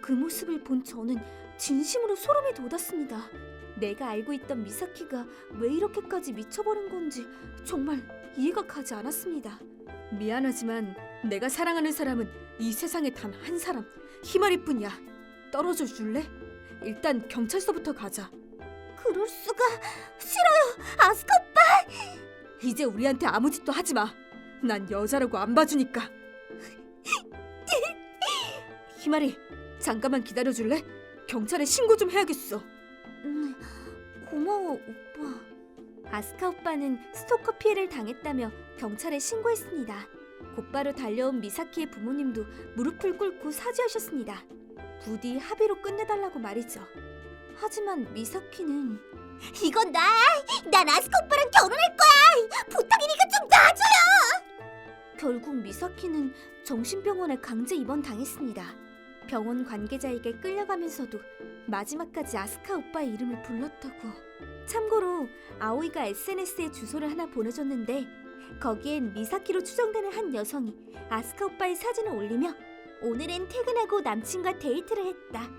[SPEAKER 3] 그 모습을 본 저는 진심으로 소름이 돋았습니다. 내가 알고 있던 미사키가 왜 이렇게까지 미쳐버린 건지 정말 이해가 가지 않았습니다.
[SPEAKER 4] 미안하지만 내가 사랑하는 사람은 이 세상에 단 한 사람, 희마리뿐이야. 떨어져 줄래? 일단 경찰서부터 가자.
[SPEAKER 3] 그럴 수가... 싫어요, 아스카 오빠.
[SPEAKER 4] 이제 우리한테 아무 짓도 하지 마. 난 여자라고 안 봐주니까. 희마리, 잠깐만 기다려줄래? 경찰에 신고 좀 해야겠어.
[SPEAKER 3] 고마워, 오빠. 아스카 오빠는 스토커 피해를 당했다며 경찰에 신고했습니다. 곧바로 달려온 미사키의 부모님도 무릎을 꿇고 사죄하셨습니다. 부디 합의로 끝내달라고 말이죠. 하지만 미사키는... 이건 난 아스카 오빠랑 결혼할 거야. 부탁이니까 좀 놔줘요. 결국 미사키는 정신병원에 강제 입원당했습니다. 병원 관계자에게 끌려가면서도 마지막까지 아스카 오빠의 이름을 불렀다고. 참고로 아오이가 SNS에 주소를 하나 보내줬는데 거기엔 미사키로 추정되는 한 여성이 아스카 오빠의 사진을 올리며 오늘은 퇴근하고 남친과 데이트를 했다.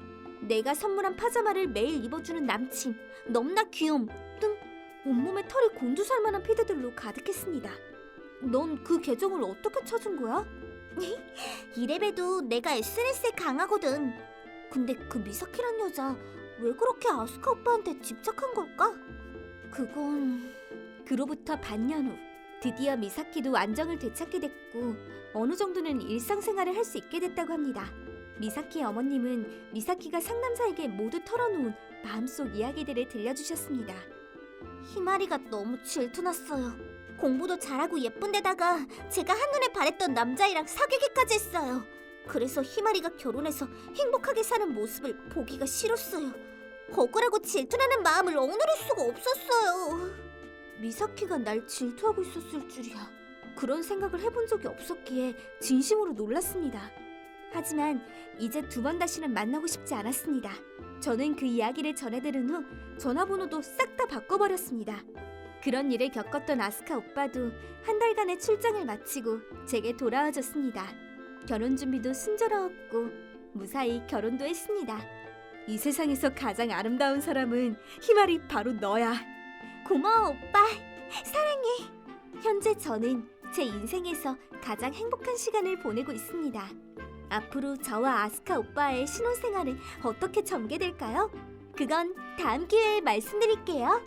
[SPEAKER 3] 내가 선물한 파자마를 매일 입어주는 남친, 넘나 귀여움 등 온몸에 털이 곤두설 만한 피드들로 가득했습니다. 넌 그 계정을 어떻게 찾은 거야? 이래봬도 내가 SNS에 강하거든. 근데 그 미사키란 여자 왜 그렇게 아스카 오빠한테 집착한 걸까? 그건... 그로부터 반년 후 드디어 미사키도 안정을 되찾게 됐고 어느 정도는 일상생활을 할 수 있게 됐다고 합니다. 미사키의 어머님은 미사키가 상남자에게 모두 털어놓은 마음속 이야기들을 들려주셨습니다. 희마리가 너무 질투났어요. 공부도 잘하고 예쁜데다가 제가 한눈에 반했던 남자애랑 사귀기까지 했어요. 그래서 희마리가 결혼해서 행복하게 사는 모습을 보기가 싫었어요. 억울하고 질투나는 마음을 억누를 수가 없었어요. 미사키가 날 질투하고 있었을 줄이야. 그런 생각을 해본 적이 없었기에 진심으로 놀랐습니다. 하지만 이제 두 번 다시는 만나고 싶지 않았습니다. 저는 그 이야기를 전해들은 후 전화번호도 싹 다 바꿔버렸습니다. 그런 일을 겪었던 아스카 오빠도 한 달간의 출장을 마치고 제게 돌아와줬습니다. 결혼 준비도 순조로웠고 무사히 결혼도 했습니다. 이 세상에서 가장 아름다운 사람은 희마리 바로 너야. 고마워 오빠. 사랑해. 현재 저는 제 인생에서 가장 행복한 시간을 보내고 있습니다. 앞으로 저와 아스카 오빠의 신혼생활은 어떻게 전개될까요? 그건 다음 기회에 말씀드릴게요.